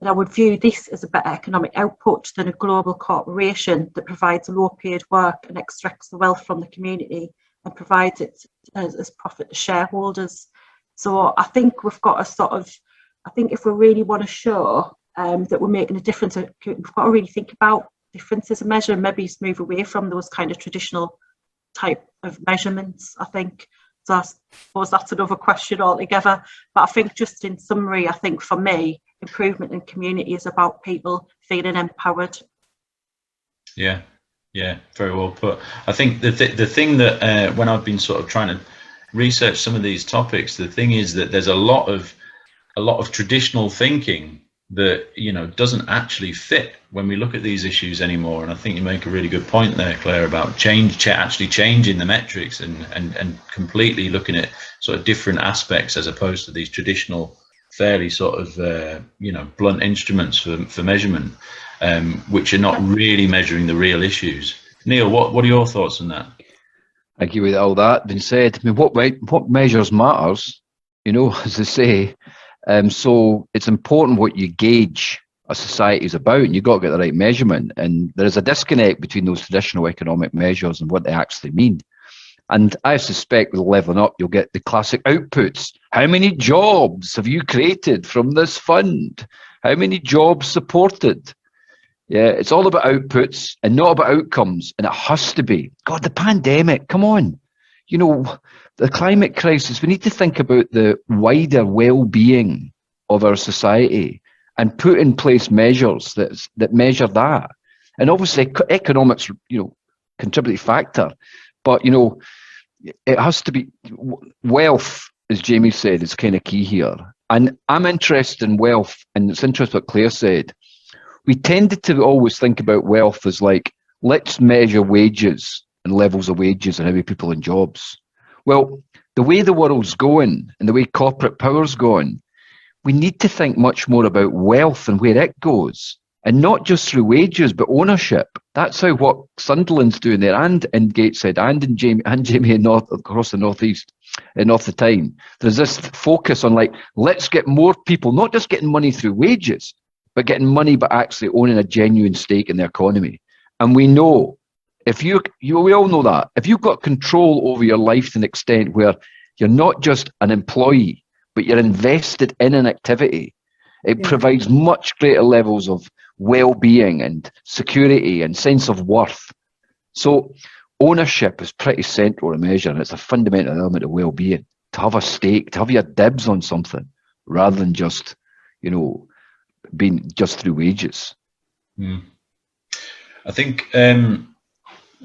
And I would view this as a better economic output than a global corporation that provides low-paid work and extracts the wealth from the community and provides it as profit to shareholders. So I think we've got to I think if we really want to show that we're making a difference, we've got to really think about differences in measure and maybe move away from those kind of traditional type of measurements, I think. So I suppose that's another question altogether. But I think just in summary, I think for me, improvement in community is about people feeling empowered. Yeah, very well put. I think the thing that when I've been sort of trying to research some of these topics, the thing is that there's a lot of traditional thinking that, you know, doesn't actually fit when we look at these issues anymore. And I think you make a really good point there, Claire, about actually changing the metrics and completely looking at sort of different aspects as opposed to these traditional, fairly sort of blunt instruments for measurement, which are not really measuring the real issues. Neil, what are your thoughts on that? I agree with all that being said. I mean, what measures matters, you know, as they say. So it's important what you gauge a society is about, and you've got to get the right measurement. And there is a disconnect between those traditional economic measures and what they actually mean. And I suspect with levelling up, you'll get the classic outputs. How many jobs have you created from this fund? How many jobs supported? Yeah, it's all about outputs and not about outcomes. And it has to be. God, the pandemic, come on. You know, the climate crisis, we need to think about the wider well-being of our society and put in place measures that measure that. And obviously economics, you know, contribute factor, but, you know, it has to be wealth, as Jamie said, is kind of key here. And I'm interested in wealth, and it's interesting what Claire said. We tended to always think about wealth as like, let's measure wages and levels of wages and how many people in jobs. Well, the way the world's going and the way corporate power's going, we need to think much more about wealth and where it goes, and not just through wages, but ownership. That's how what Sunderland's doing there, and in Gateshead, and in Jamie in across the northeast, north of Tyne. There's this focus on like, let's get more people, not just getting money through wages, but getting money, but actually owning a genuine stake in the economy. And we know, we all know that if you've got control over your life to an extent where you're not just an employee, but you're invested in an activity, it provides much greater levels of well-being and security and sense of worth. So ownership is pretty central to measure, and it's a fundamental element of well-being, to have a stake, to have your dibs on something, rather than just, you know, being just through wages. I think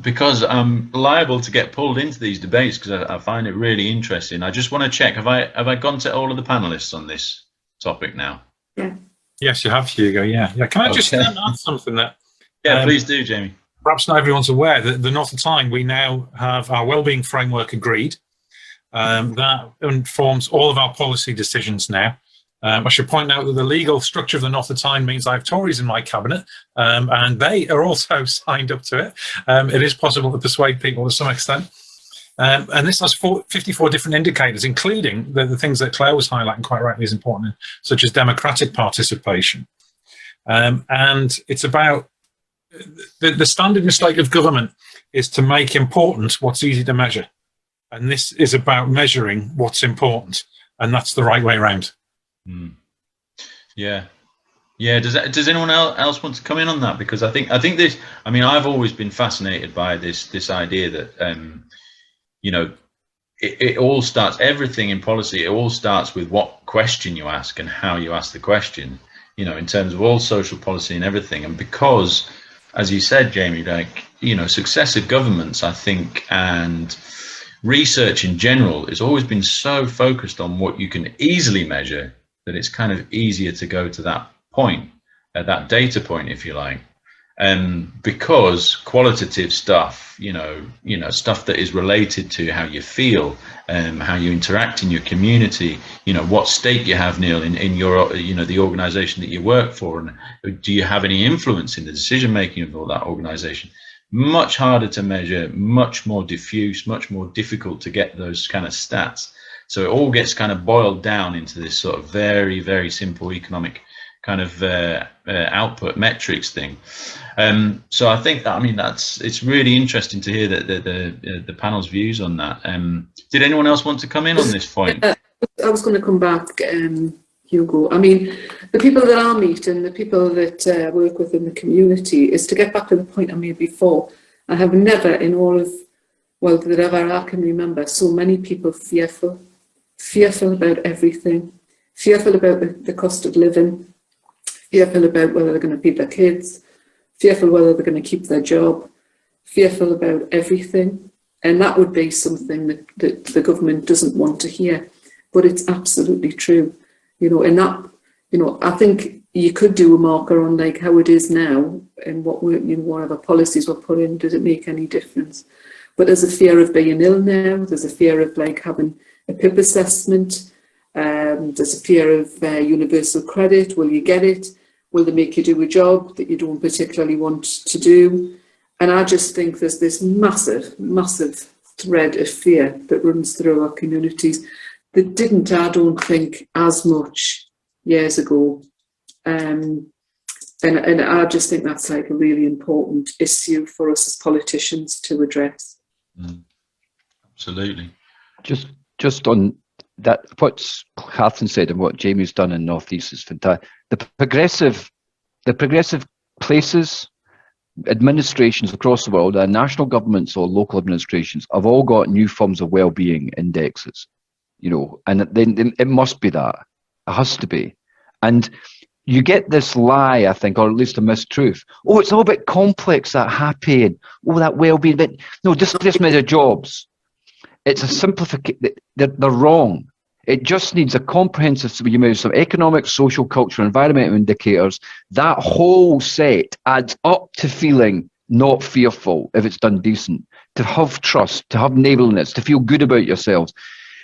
because I'm liable to get pulled into these debates because I find it really interesting. I just want to check, have I gone to all of the panelists on this topic now? Yeah. Yes, you have, Hugo. Yeah. Can I just Okay. add something that? Yeah, please do, Jamie. Perhaps not everyone's aware that the North of Tyne, we now have our wellbeing framework agreed. That informs all of our policy decisions now. I should point out that the legal structure of the North of Tyne means I have Tories in my cabinet, and they are also signed up to it. It is possible to persuade people to some extent. And this has 54 different indicators, including the things that Claire was highlighting quite rightly is important, such as democratic participation. And it's about the standard mistake of government is to make important what's easy to measure. And this is about measuring what's important, and that's the right way around. Yeah. Does anyone else want to come in on that? Because I think this. I mean, I've always been fascinated by this idea that you know, it all starts. Everything in policy, it all starts with what question you ask and how you ask the question. You know, in terms of all social policy and everything. And because, as you said, Jamie, like, you know, successive governments, I think, and research in general has always been so focused on what you can easily measure that it's kind of easier to go to that point, that data point, if you like, because qualitative stuff, you know, stuff that is related to how you feel, how you interact in your community, you know, what stake you have, Neil, in your, you know, the organisation that you work for, and do you have any influence in the decision making of that organisation? Much harder to measure, much more diffuse, much more difficult to get those kind of stats. So it all gets kind of boiled down into this sort of very, very simple economic kind of output metrics thing. So I think that, I mean, it's really interesting to hear that the panel's views on that. Did anyone else want to come in on this point? I was going to come back, Hugo. I mean, the people that I meet and the people that work within the community, is to get back to the point I made before. I have never in all of, well, that ever I can remember, so many people fearful about everything, fearful about the cost of living, fearful about whether they're going to feed their kids, fearful whether they're going to keep their job, fearful about everything. And that would be something that the government doesn't want to hear. But it's absolutely true. You know, and that, you know, I think you could do a marker on like how it is now and what whatever policies were put in, does it make any difference? But there's a fear of being ill now. There's a fear of like having a PIP assessment. There's a fear of universal credit. Will you get it? Will they make you do a job that you don't particularly want to do? And I just think there's this massive, massive thread of fear that runs through our communities that didn't, I don't think, as much years ago. And I just think that's like a really important issue for us as politicians to address. Absolutely. Just on that, what Catherine said and what Jamie's done in North East is fantastic. The progressive places, administrations across the world, national governments or local administrations, have all got new forms of well-being indexes, you know, and then it must be that. It has to be. And you get this lie, I think, or at least a mistruth. Oh, it's all a bit complex, that happy, and that well-being. But no, just measure jobs. It's a simplification. They're wrong. It just needs a comprehensive, you measure some economic, social, cultural, environmental indicators. That whole set adds up to feeling not fearful if it's done decent, to have trust, to have neighbourliness, to feel good about yourselves.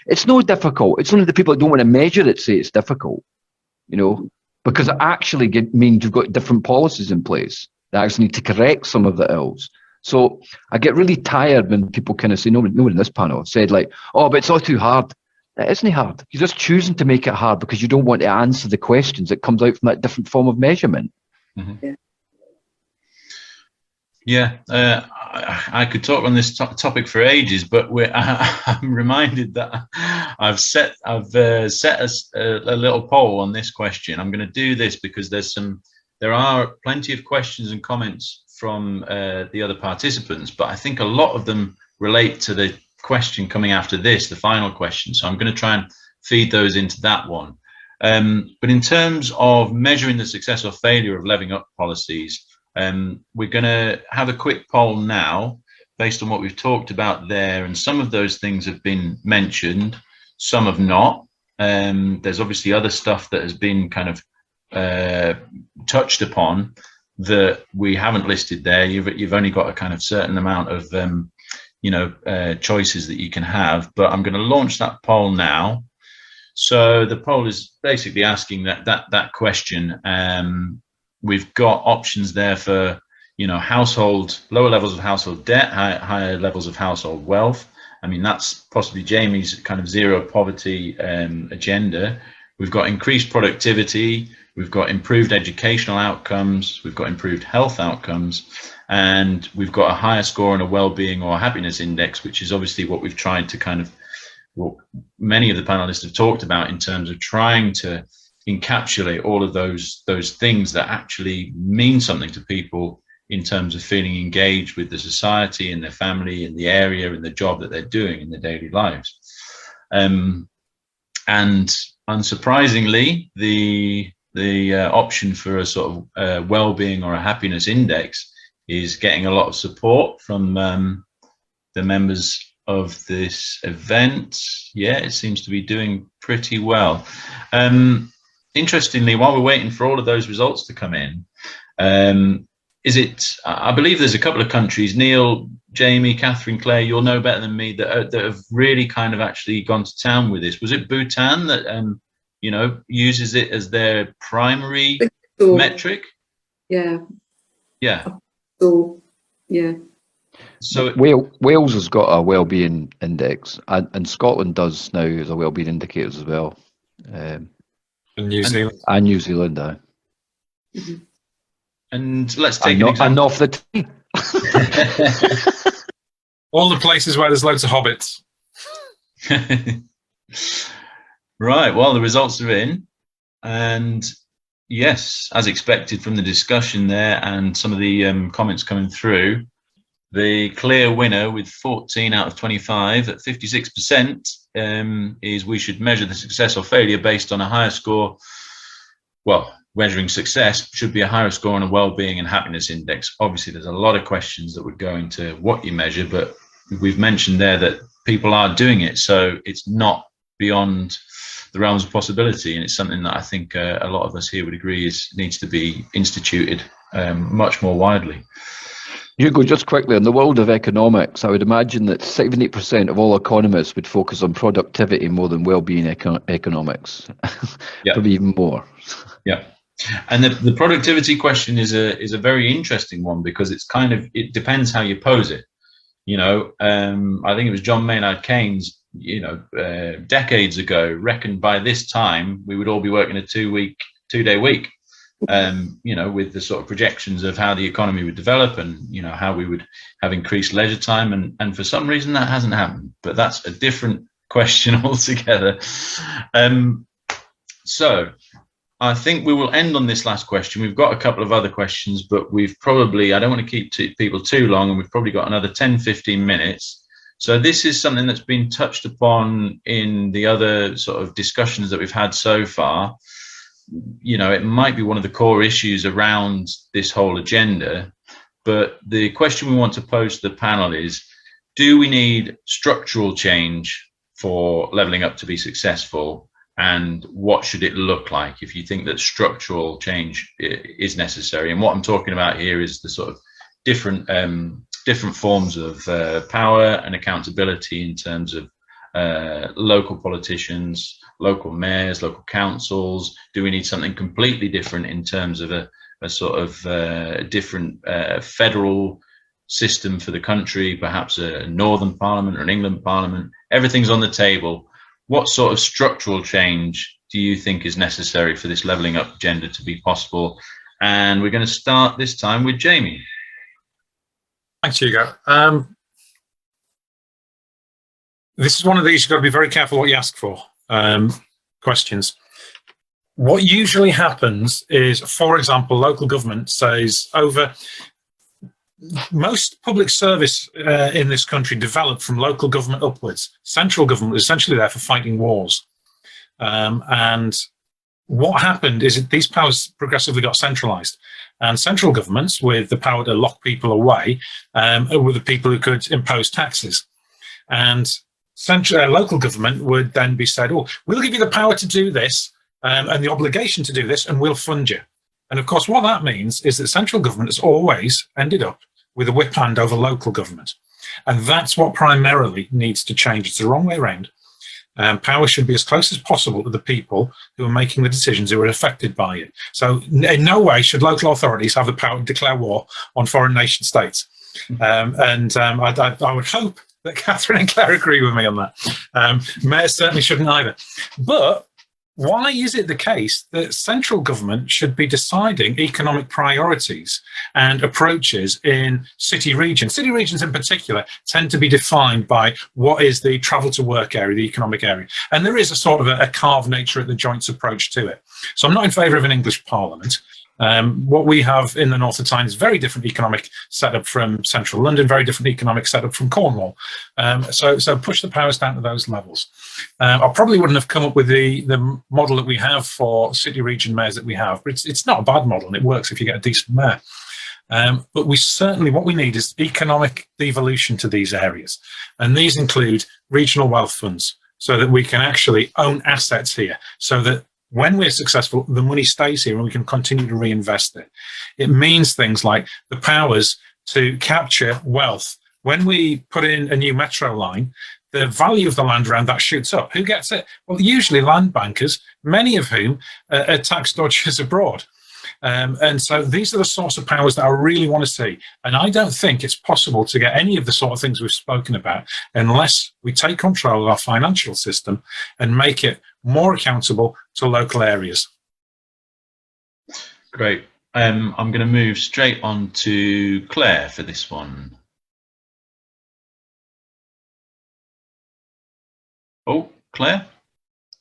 It's no difficult. It's only the people that don't want to measure it say it's difficult, you know, because it actually means you've got different policies in place that actually need to correct some of the ills. So I get really tired when people kind of say, no one in this panel said like, oh, but it's all too hard. It isn't hard. You're just choosing to make it hard because you don't want to answer the questions that comes out from that different form of measurement. Mm-hmm. Yeah, I could talk on this topic for ages, but I'm reminded that I've set a little poll on this question. I'm going to do this because there are plenty of questions and comments from the other participants, but I think a lot of them relate to the question coming after this, the final question. So I'm going to try and feed those into that one. But in terms of measuring the success or failure of levelling up policies, we're going to have a quick poll now. based on what we've talked about there, and some of those things have been mentioned, some have not. There's obviously other stuff that has been kind of touched upon that we haven't listed there. You've only got a kind of certain amount of choices that you can have, but I'm going to launch that poll now. So the poll is basically asking that question. We've got options there for lower levels of household debt, higher levels of household wealth. I mean, that's possibly Jamie's kind of zero poverty agenda. We've got increased productivity, we've got improved educational outcomes, we've got improved health outcomes, and we've got a higher score on a well-being or happiness index, which is obviously what we've tried to kind of, what many of the panelists have talked about in terms of trying to encapsulate all of those things that actually mean something to people in terms of feeling engaged with the society and their family and the area and the job that they're doing in their daily lives. And unsurprisingly, the option for a sort of well-being or a happiness index is getting a lot of support from the members of this event. Yeah, it seems to be doing pretty well. Interestingly, while we're waiting for all of those results to come in, I believe there's a couple of countries, Neil, Jamie, Catherine, Claire, you'll know better than me, that have really kind of actually gone to town with this. Was it Bhutan that, uses it as their primary metric? Yeah. Yeah. So, yeah. So Wales has got a wellbeing index, and Scotland does now as a wellbeing indicators as well. And New Zealand. And New Zealand, Mm-hmm. And let's take an example. And off the tee. All the places where there's loads of hobbits. Right, well, the results are in. And yes, as expected from the discussion there and some of the comments coming through, the clear winner with 14 out of 25 at 56% is we should measure the success or failure based on a higher score. Well, measuring success should be a higher score on a well-being and happiness index. Obviously, there's a lot of questions that would go into what you measure, but we've mentioned there that people are doing it, so it's not beyond the realms of possibility, and it's something that I think a lot of us here would agree needs to be instituted much more widely. Hugo, just quickly, in the world of economics, I would imagine that 70% of all economists would focus on productivity more than well-being economics. Yeah. Probably even more. Yeah. And the productivity question is a very interesting one, because it depends how you pose it. I think it was John Maynard Keynes, decades ago, reckoned by this time we would all be working a 2-day week. With the sort of projections of how the economy would develop and, how we would have increased leisure time. And for some reason that hasn't happened, but that's a different question altogether. So I think we will end on this last question. We've got a couple of other questions, but I don't want to keep people too long, and we've probably got another 10-15 minutes. So this is something that's been touched upon in the other sort of discussions that we've had so far. It might be one of the core issues around this whole agenda, but the question we want to pose to the panel is, do we need structural change for levelling up to be successful? And what should it look like if you think that structural change is necessary? And what I'm talking about here is the sort of different forms of power and accountability in terms of local politicians, local mayors, local councils. Do we need something completely different in terms of a sort of different federal system for the country, perhaps a Northern Parliament or an England Parliament? Everything's on the table. What sort of structural change do you think is necessary for this levelling up agenda to be possible? And we're going to start this time with Jamie. Thanks, Hugo. This is one of these you've got to be very careful what you ask for. Questions. What usually happens is, for example, local government says most public service in this country developed from local government upwards. Central government is essentially there for fighting wars. And what happened is that these powers progressively got centralised, and central governments with the power to lock people away were the people who could impose taxes, and local government would then be said, oh, we'll give you the power to do this and the obligation to do this, and we'll fund you. And of course, what that means is that central government has always ended up with a whip hand over local government. And that's what primarily needs to change. It's the wrong way around. Power should be as close as possible to the people who are making the decisions who are affected by it. So in no way should local authorities have the power to declare war on foreign nation states. I would hope that Catherine and Claire agree with me on that. Mayors certainly shouldn't either. But why is it the case that central government should be deciding economic priorities and approaches in city regions? City regions in particular tend to be defined by what is the travel to work area, the economic area. And there is a sort of a carved nature at the joints approach to it. So I'm not in favour of an English Parliament. What we have in the north of Tyne is very different economic setup from central London, very different economic setup from Cornwall. So push the powers down to those levels. I probably wouldn't have come up with the model that we have for city region mayors that we have, but it's not a bad model and it works if you get a decent mayor. But we certainly, what we need is economic devolution to these areas. And these include regional wealth funds so that we can actually own assets here, so that when we're successful, the money stays here and we can continue to reinvest it. It means things like the powers to capture wealth. When we put in a new metro line, the value of the land around that shoots up. Who gets it? Well, usually land bankers, many of whom are tax dodgers abroad. And so these are the sorts of powers that I really want to see. And I don't think it's possible to get any of the sort of things we've spoken about unless we take control of our financial system and make it more accountable to local areas. Great. I'm going to move straight on to Claire for this one. Oh, Claire,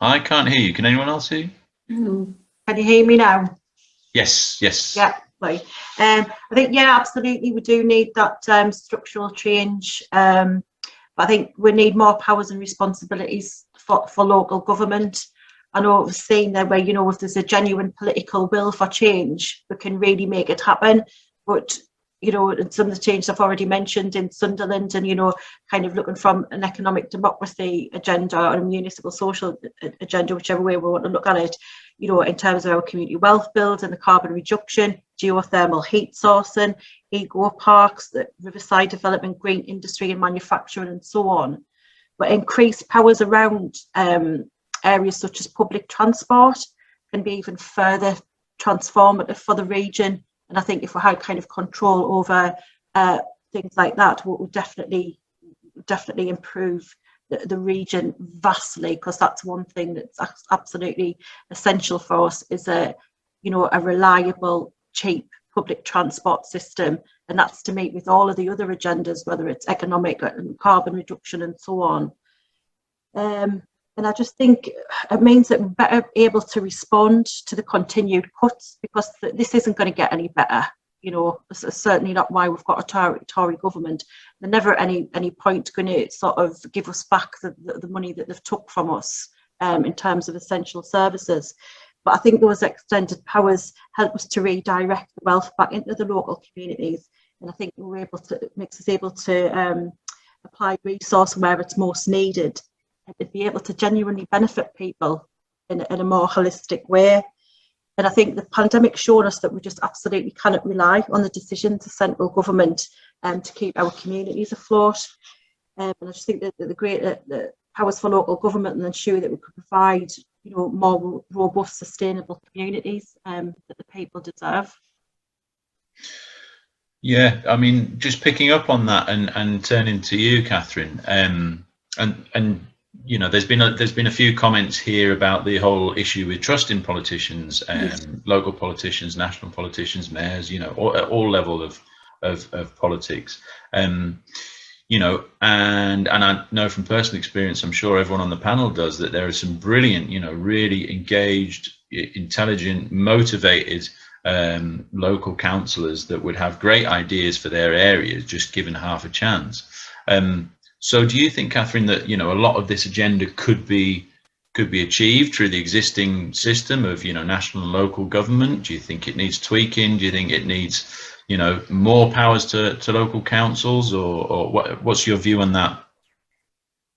I can't hear you. Can anyone else hear you? Can you hear me now? Yes, yes. Yeah, right. I think, yeah, absolutely, we do need that structural change. But I think we need more powers and responsibilities for local government. I know we've seen there where, you know, if there's a genuine political will for change, we can really make it happen. But, you know, and some of the changes I've already mentioned in Sunderland and, you know, kind of looking from an economic democracy agenda or a municipal social agenda, whichever way we want to look at it, you know, in terms of our community wealth build and the carbon reduction, geothermal heat sourcing, eco parks, the riverside development, green industry and manufacturing and so on. But increased powers around areas such as public transport can be even further transformative for the region. And I think if we had kind of control over things like that, we would definitely improve the region vastly, because that's one thing that's absolutely essential for us, is a reliable, cheap public transport system, and that's to meet with all of the other agendas, whether it's economic and carbon reduction and so on. And I just think it means that we're better able to respond to the continued cuts, because this isn't going to get any better. You know, it's certainly not why we've got a Tory government. They're never at any point going to sort of give us back the money that they've took from us in terms of essential services. But I think those extended powers help us to redirect the wealth back into the local communities. And I think it makes us able to apply resource where it's most needed, and to be able to genuinely benefit people in a more holistic way. And I think the pandemic showed us that we just absolutely cannot rely on the decisions of central government to keep our communities afloat. And I just think that the powers for local government and ensure that we could provide, you know, more robust, sustainable communities that the people deserve. Yeah, I mean, just picking up on that and turning to you, Catherine, and you know, there's been a few comments here about the whole issue with trusting politicians, local politicians, national politicians, mayors, you know, at all level of politics. You know, and I know from personal experience, I'm sure everyone on the panel does, that there are some brilliant, you know, really engaged, intelligent, motivated local councillors that would have great ideas for their areas, just given half a chance. So do you think, Catherine, that, you know, a lot of this agenda could be could be achieved through the existing system of, national and local government? Do you think it needs tweaking? Do you think it needs, more powers to local councils, or what's your view on that?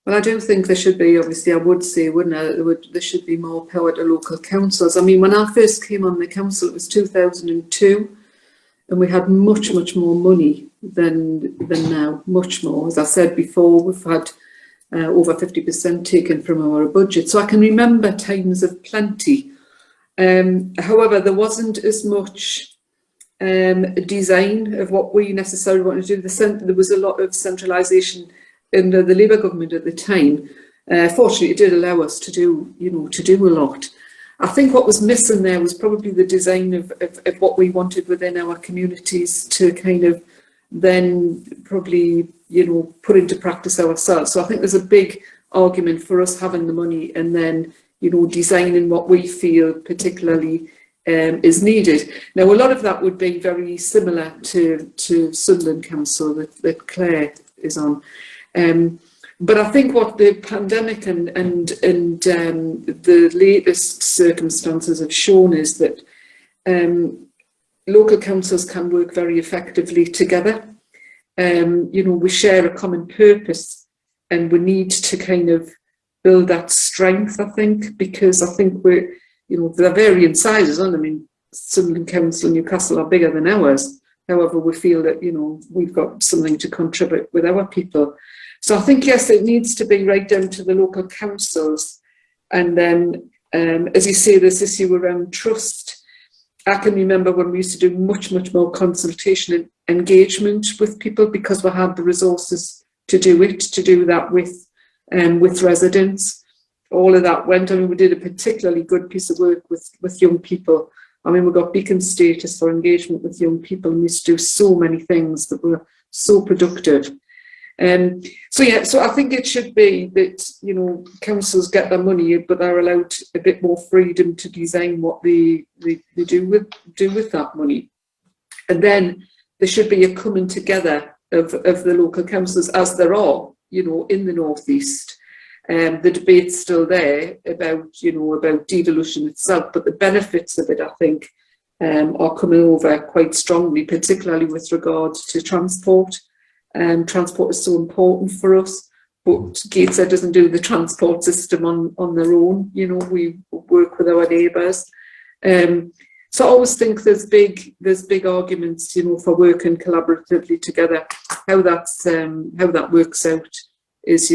Well, I do think there should be, obviously, I would say, wouldn't I, there should be more power to local councils. I mean, when I first came on the council, it was 2002, and we had much, much more money than now, much more. As I said before, we've had over 50% taken from our budget. So I can remember times of plenty. However, there wasn't as much design of what we necessarily wanted to do. There was a lot of centralisation under the Labour government at the time. Fortunately, it did allow us to do, to do a lot. I think what was missing there was probably the design of what we wanted within our communities to kind of then probably, put into practice ourselves. So I think there's a big argument for us having the money and then, designing what we feel particularly is needed. Now, a lot of that would be very similar to Sunderland Council that Claire is on. But I think what the pandemic and the latest circumstances have shown is that local councils can work very effectively together. We share a common purpose, and we need to kind of build that strength, I think, because I think we're, they're varying sizes, aren't they? I mean, Sunderland Council and Newcastle are bigger than ours. However, we feel that, we've got something to contribute with our people. So I think, yes, it needs to be right down to the local councils. And then, as you say, this issue around trust, I can remember when we used to do much, much more consultation and engagement with people because we had the resources to do that with residents. All of that went. I mean, we did a particularly good piece of work with young people. I mean, we got beacon status for engagement with young people, and we used to do so many things that were so productive. So I think it should be that, councils get their money, but they're allowed a bit more freedom to design what they do with that money. And then there should be a coming together of the local councils, as there are, in the North East. The debate's still there about devolution itself, but the benefits of it, I think, are coming over quite strongly, particularly with regard to transport. Transport is so important for us, but Gateshead doesn't do the transport system on their own. We work with our neighbours. So I always think there's big arguments, for working collaboratively together. How that works out is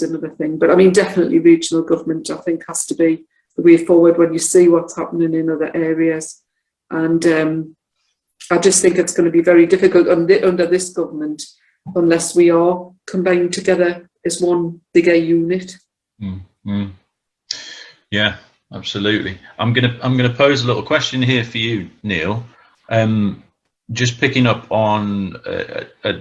another thing. But I mean, definitely regional government, I think, has to be the way forward when you see what's happening in other areas. And I just think it's going to be very difficult under this government unless we are combined together as one bigger unit. Yeah, absolutely. I'm gonna pose a little question here for you, Neil. Just picking up on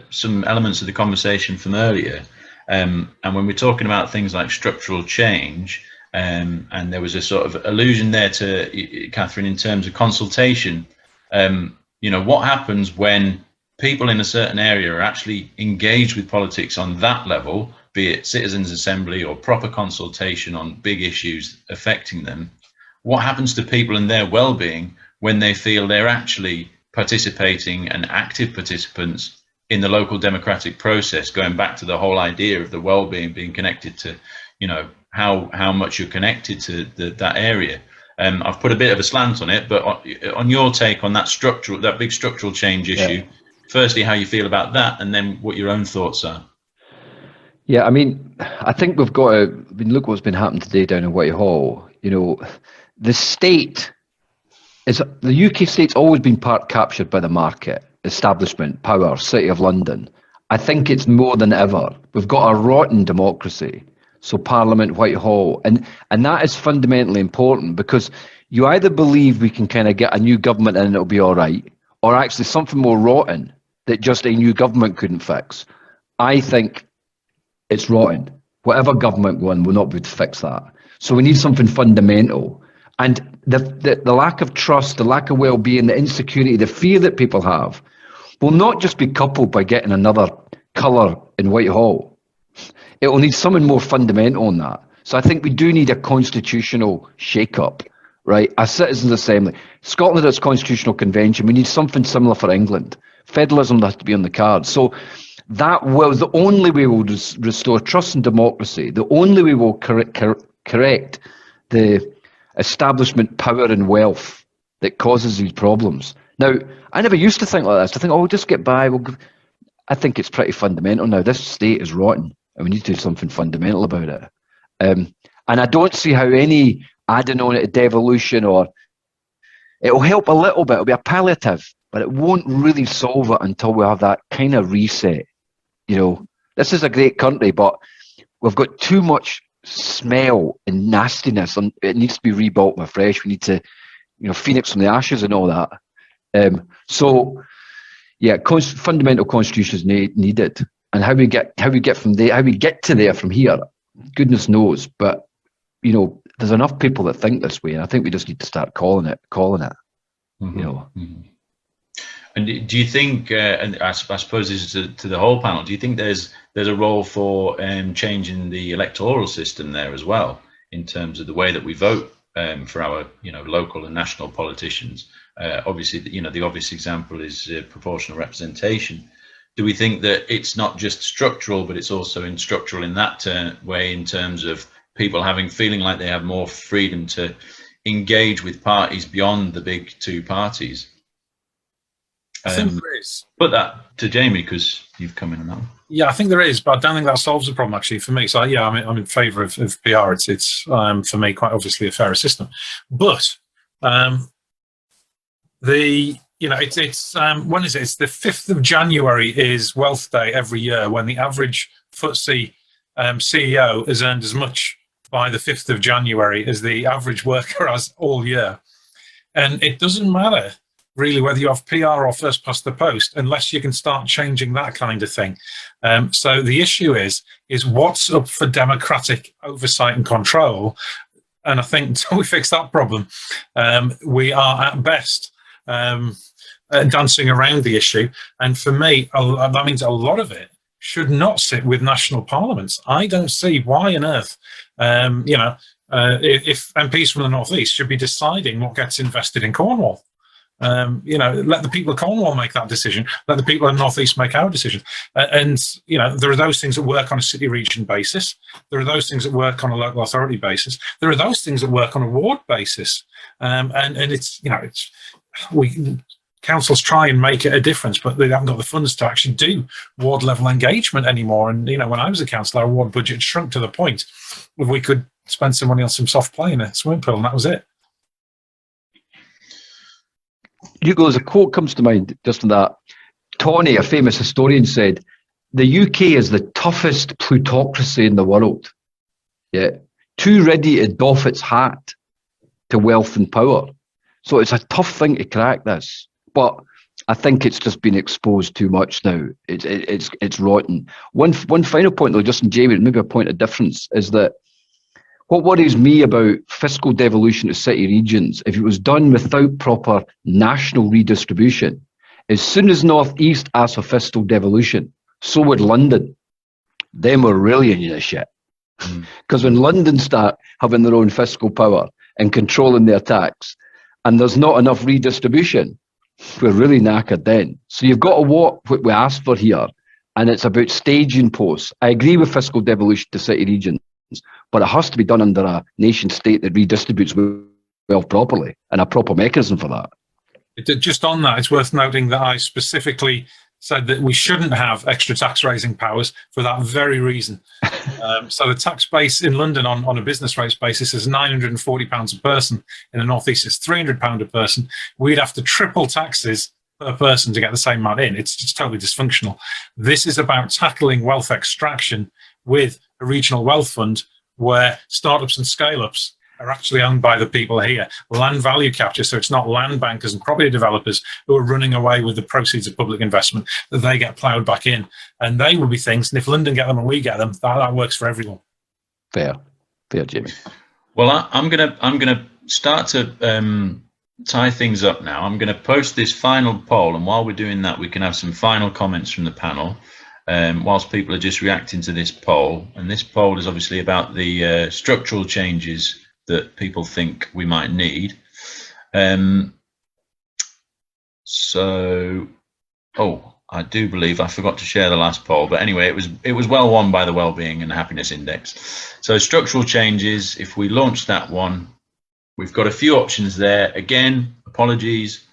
some elements of the conversation from earlier, and when we're talking about things like structural change, and there was a sort of allusion there to Catherine in terms of consultation. What happens when people in a certain area are actually engaged with politics on that level, be it citizens' assembly or proper consultation on big issues affecting them? What happens to people and their well-being when they feel they're actually participating and active participants in the local democratic process, going back to the whole idea of the well-being being connected to, how much you're connected to that area? I've put a bit of a slant on it, but on your take on that big structural change issue, firstly, how you feel about that, and then what your own thoughts are. Yeah, I mean, I think we've got to look what's been happening today down in Whitehall. The state the UK state's always been part captured by the market, establishment, power, City of London. I think it's more than ever. We've got a rotten democracy. So Parliament, Whitehall, and that is fundamentally important, because you either believe we can kind of get a new government and it'll be all right, or actually something more rotten that just a new government couldn't fix. I think it's rotten. Whatever government won will not be able to fix that. So we need something fundamental. And the lack of trust, the lack of well-being, the insecurity, the fear that people have will not just be coupled by getting another colour in Whitehall. It will need something more fundamental on that. So I think we do need a constitutional shake-up, right? A citizens' assembly. Scotland has constitutional convention. We need something similar for England. Federalism has to be on the cards. So that will, the only way we'll restore trust in democracy, the only way we'll correct the establishment power and wealth that causes these problems. Now, I never used to think like this. I think, oh, we'll just get by. I think it's pretty fundamental now. This state is rotten, and we need to do something fundamental about it. And I don't see how any adding on it to devolution, or it'll help a little bit. It'll be a palliative, but it won't really solve it until we have that kind of reset. You know, this is a great country, but we've got too much smell and nastiness, and it needs to be rebuilt afresh. We need to, you know, phoenix from the ashes and all that. So, yeah, fundamental constitution is needed, and how we get from there, how we get to there from here, goodness knows. But you know, there's enough people that think this way, and I think we just need to start calling it. Mm-hmm. You know. Mm-hmm. And do you think, and I suppose this is to the whole panel, do you think there's a role for changing the electoral system there as well, in terms of the way that we vote for our, you know, local and national politicians? Obviously, you know, the obvious example is proportional representation. Do we think that it's not just structural, but it's also structural in that way, in terms of people feeling like they have more freedom to engage with parties beyond the big two parties? I think there is. Put that to Jamie, because you've come in on that one. Yeah, I think there is, but I don't think that solves the problem, actually, for me. So yeah, I'm in favour of PR. It's for me quite obviously a fairer system, but it's when is it? It's the 5th of January is Wealth Day every year, when the average FTSE CEO has earned as much by the 5th of January as the average worker has all year, and it doesn't matter really whether you have PR or first past the post, unless you can start changing that kind of thing. So the issue is what's up for democratic oversight and control. And I think until we fix that problem, we are at best dancing around the issue. And for me, that means a lot of it should not sit with national parliaments. I don't see why on earth, if MPs from the North East should be deciding what gets invested in Cornwall. Let the people of Cornwall make that decision. Let the people of the North East make our decision. And there are those things that work on a city region basis. There are those things that work on a local authority basis. There are those things that work on a ward basis. And councils try and make it a difference, but they haven't got the funds to actually do ward level engagement anymore. And when I was a councillor, our ward budget shrunk to the point where we could spend some money on some soft play in a swimming pool, and that was it. Hugo, there's a quote comes to mind just on that. Tony, a famous historian, said, "The UK is the toughest plutocracy in the world. Yeah, too ready to doff its hat to wealth and power." So it's a tough thing to crack this, but I think it's just been exposed too much now. It's rotten. One final point though, just in Jamie, maybe a point of difference, is that what worries me about fiscal devolution to city regions, if it was done without proper national redistribution, as soon as North East asks for fiscal devolution, so would London. Then we're really in the shit. Because when London start having their own fiscal power and controlling their tax, and there's not enough redistribution, we're really knackered then. So you've got to walk what we asked for here, and it's about staging posts. I agree with fiscal devolution to city regions, but it has to be done under a nation state that redistributes wealth properly, and a proper mechanism for that. Just on that, it's worth noting that I specifically said that we shouldn't have extra tax raising powers for that very reason. So the tax base in London on a business rates basis is £940 a person. In the North East, it's £300 a person. We'd have to triple taxes per person to get the same amount in. It's just totally dysfunctional. This is about tackling wealth extraction with a regional wealth fund where startups and scale-ups are actually owned by the people here. Land value capture, so it's not land bankers and property developers who are running away with the proceeds of public investment, that they get ploughed back in. And they will be things, and if London get them and we get them, that works for everyone. Fair, Jamie. Well, I'm gonna start to tie things up now. I'm gonna post this final poll, and while we're doing that, we can have some final comments from the panel. whilst people are just reacting to this poll, and this poll is obviously about the structural changes that people think we might need. I do believe I forgot to share the last poll, but anyway, it was well won by the Wellbeing and Happiness Index. So structural changes, if we launch that one, we've got a few options there. Again, apologies,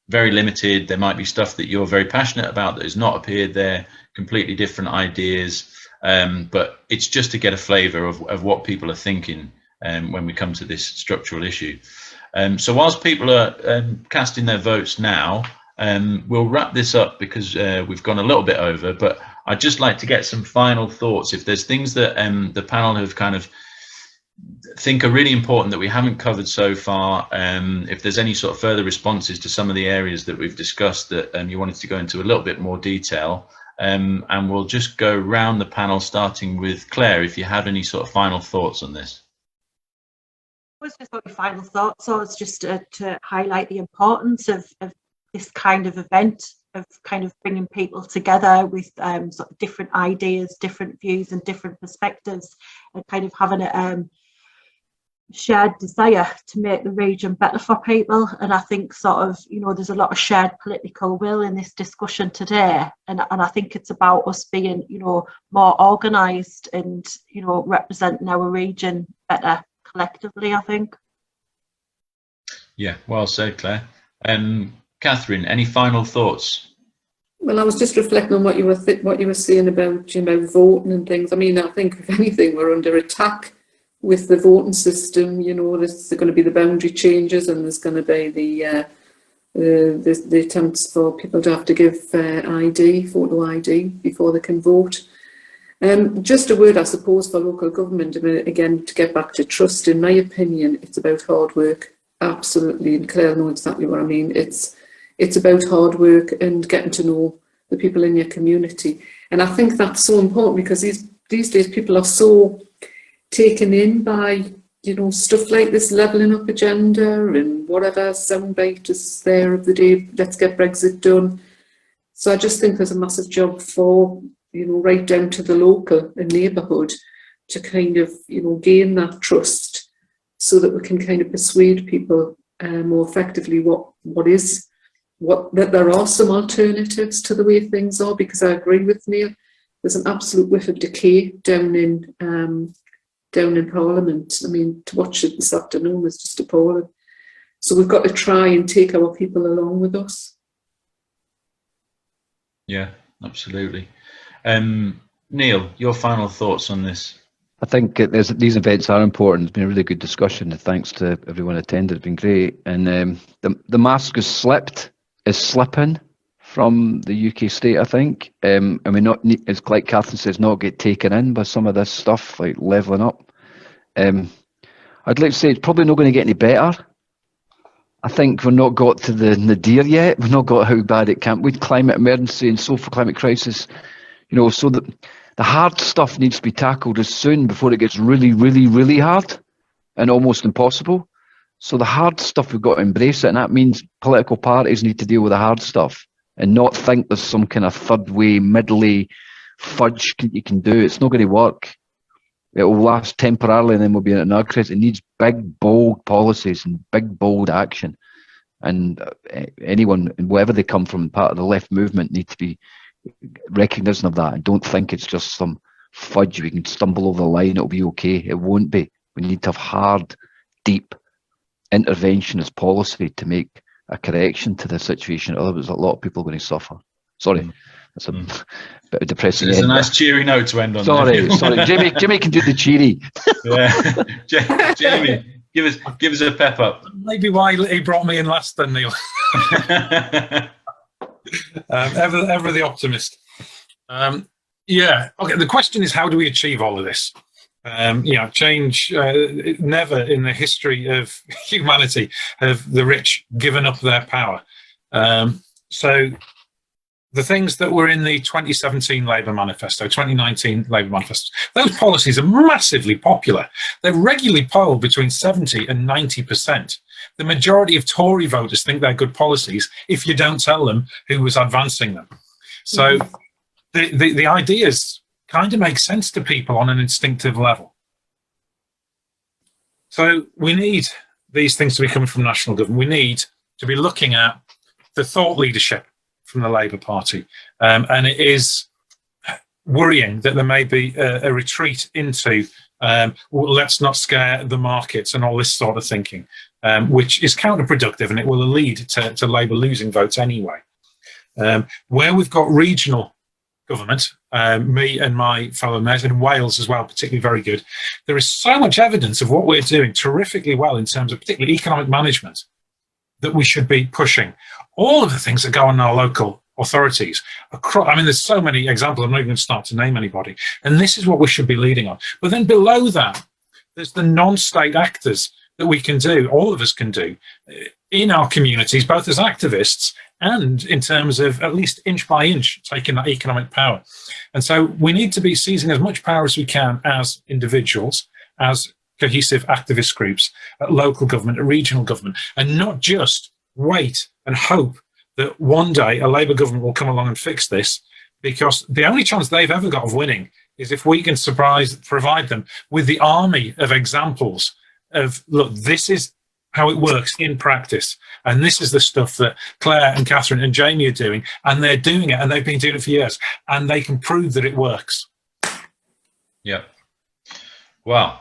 very limited. There might be stuff that you're very passionate about that has not appeared there, completely different ideas, but it's just to get a flavour of what people are thinking when we come to this structural issue. So whilst people are casting their votes now, we'll wrap this up because we've gone a little bit over, but I'd just like to get some final thoughts. If there's things that the panel have kind of think are really important that we haven't covered so far, if there's any sort of further responses to some of the areas that we've discussed that you wanted to go into a little bit more detail, and we'll just go round the panel, starting with Claire, if you have any sort of final thoughts on this. Was just my final thought. So it's just to highlight the importance of this kind of event, of kind of bringing people together with sort of different ideas, different views and different perspectives, and kind of having a shared desire to make the region better for people. And I think sort of, you know, there's a lot of shared political will in this discussion today, and I think it's about us being, you know, more organised and, you know, representing our region better collectively, I think. Yeah, well said, Claire. Catherine, any final thoughts? Well, I was just reflecting on what you were saying about, you know, voting and things. I mean, I think if anything, we're under attack with the voting system. You know, there's going to be the boundary changes, and there's going to be the attempts for people to have to give photo ID before they can vote. Just a word, I suppose, for local government. I mean, again, to get back to trust, in my opinion, it's about hard work. Absolutely, and Claire knows exactly what I mean. It's about hard work and getting to know the people in your community. And I think that's so important, because these days people are so taken in by, you know, stuff like this levelling up agenda and whatever soundbite is there of the day, let's get Brexit done. So I just think there's a massive job for, you know, right down to the local and neighbourhood to kind of, you know, gain that trust, so that we can kind of persuade people more effectively that there are some alternatives to the way things are. Because I agree with Neil, there's an absolute whiff of decay down in Parliament. I mean, to watch it this afternoon was just appalling. So we've got to try and take our people along with us. Yeah, absolutely. Neil, your final thoughts on this? I think these events are important. It's been a really good discussion. Thanks to everyone attended. It's been great. And the mask is slipping from the UK state, I think. And we not, it's like Catherine says, not get taken in by some of this stuff, like levelling up. I'd like to say it's probably not going to get any better. I think we've not got to the nadir yet. We've not got how bad it can. With climate emergency and social climate crisis, you know, so that the hard stuff needs to be tackled as soon before it gets really, really, really hard and almost impossible. So the hard stuff, we've got to embrace it, and that means political parties need to deal with the hard stuff and not think there's some kind of third way, middly fudge you can do. It's not going to work. It will last temporarily, and then we'll be in another crisis. It needs big, bold policies and big, bold action. And anyone, wherever they come from, part of the left movement, need to be recognition of that, and don't think it's just some fudge. We can stumble over the line, it'll be okay. It won't be. We need to have hard, deep interventionist policy to make a correction to the situation. Otherwise, a lot of people are going to suffer. Sorry, that's a bit of depressing. It's a nice cheery note to end on. Sorry. Jamie can do the cheery. Yeah, Jamie, give us a pep up. Maybe why he brought me in last then, Neil. Ever the optimist. Yeah. Okay. The question is, how do we achieve all of this? Change. Never in the history of humanity have the rich given up their power. So the things that were in the 2017 Labour Manifesto, 2019 Labour Manifesto, those policies are massively popular. They're regularly polled between 70 and 90%. The majority of Tory voters think they're good policies if you don't tell them who was advancing them. So the ideas kind of make sense to people on an instinctive level. So we need these things to be coming from national government. We need to be looking at the thought leadership from the Labour Party. And it is worrying that there may be a retreat into well, let's not scare the markets and all this sort of thinking, which is counterproductive, and it will lead to Labour losing votes anyway. Where we've got regional government, me and my fellow mayors in Wales as well, particularly very good, there is so much evidence of what we're doing terrifically well in terms of particularly economic management that we should be pushing. All of the things that go on in our local authorities. I mean, there's so many examples, I'm not even going to start to name anybody, and this is what we should be leading on. But then below that, there's the non-state actors that we can do, all of us can do, in our communities, both as activists and in terms of at least inch by inch taking that economic power. And so we need to be seizing as much power as we can as individuals, as cohesive activist groups, at local government, at regional government, and not just wait and hope that one day a Labour government will come along and fix this, because the only chance they've ever got of winning is if we can provide them with the army of examples of, look, this is how it works in practice, and this is the stuff that Claire and Catherine and Jamie are doing, and they're doing it, and they've been doing it for years, and they can prove that it works. Yeah. Wow.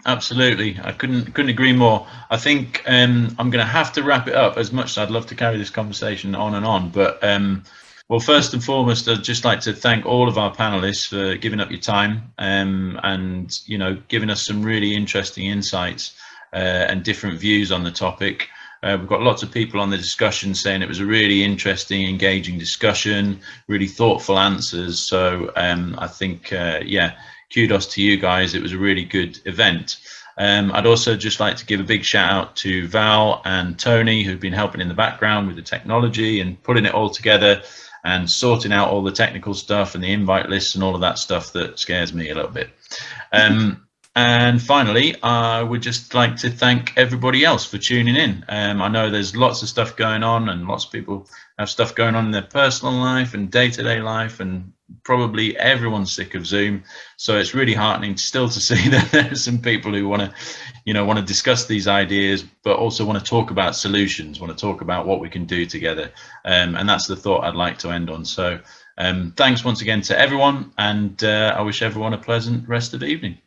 Absolutely, I couldn't agree more. I think I'm going to have to wrap it up, as much as I'd love to carry this conversation on and on. But well, first and foremost, I'd just like to thank all of our panelists for giving up your time and giving us some really interesting insights and different views on the topic. We've got lots of people on the discussion saying it was a really interesting, engaging discussion, really thoughtful answers. So I think, yeah, kudos to you guys. It was a really good event. I'd also just like to give a big shout out to Val and Tony, who've been helping in the background with the technology and putting it all together and sorting out all the technical stuff and the invite lists and all of that stuff that scares me a little bit. And finally, I would just like to thank everybody else for tuning in. I know there's lots of stuff going on, and lots of people have stuff going on in their personal life and day-to-day life, and probably everyone's sick of Zoom. So it's really heartening still to see that there are some people who want to discuss these ideas, but also want to talk about solutions, want to talk about what we can do together. And that's the thought I'd like to end on. So thanks once again to everyone, and I wish everyone a pleasant rest of the evening.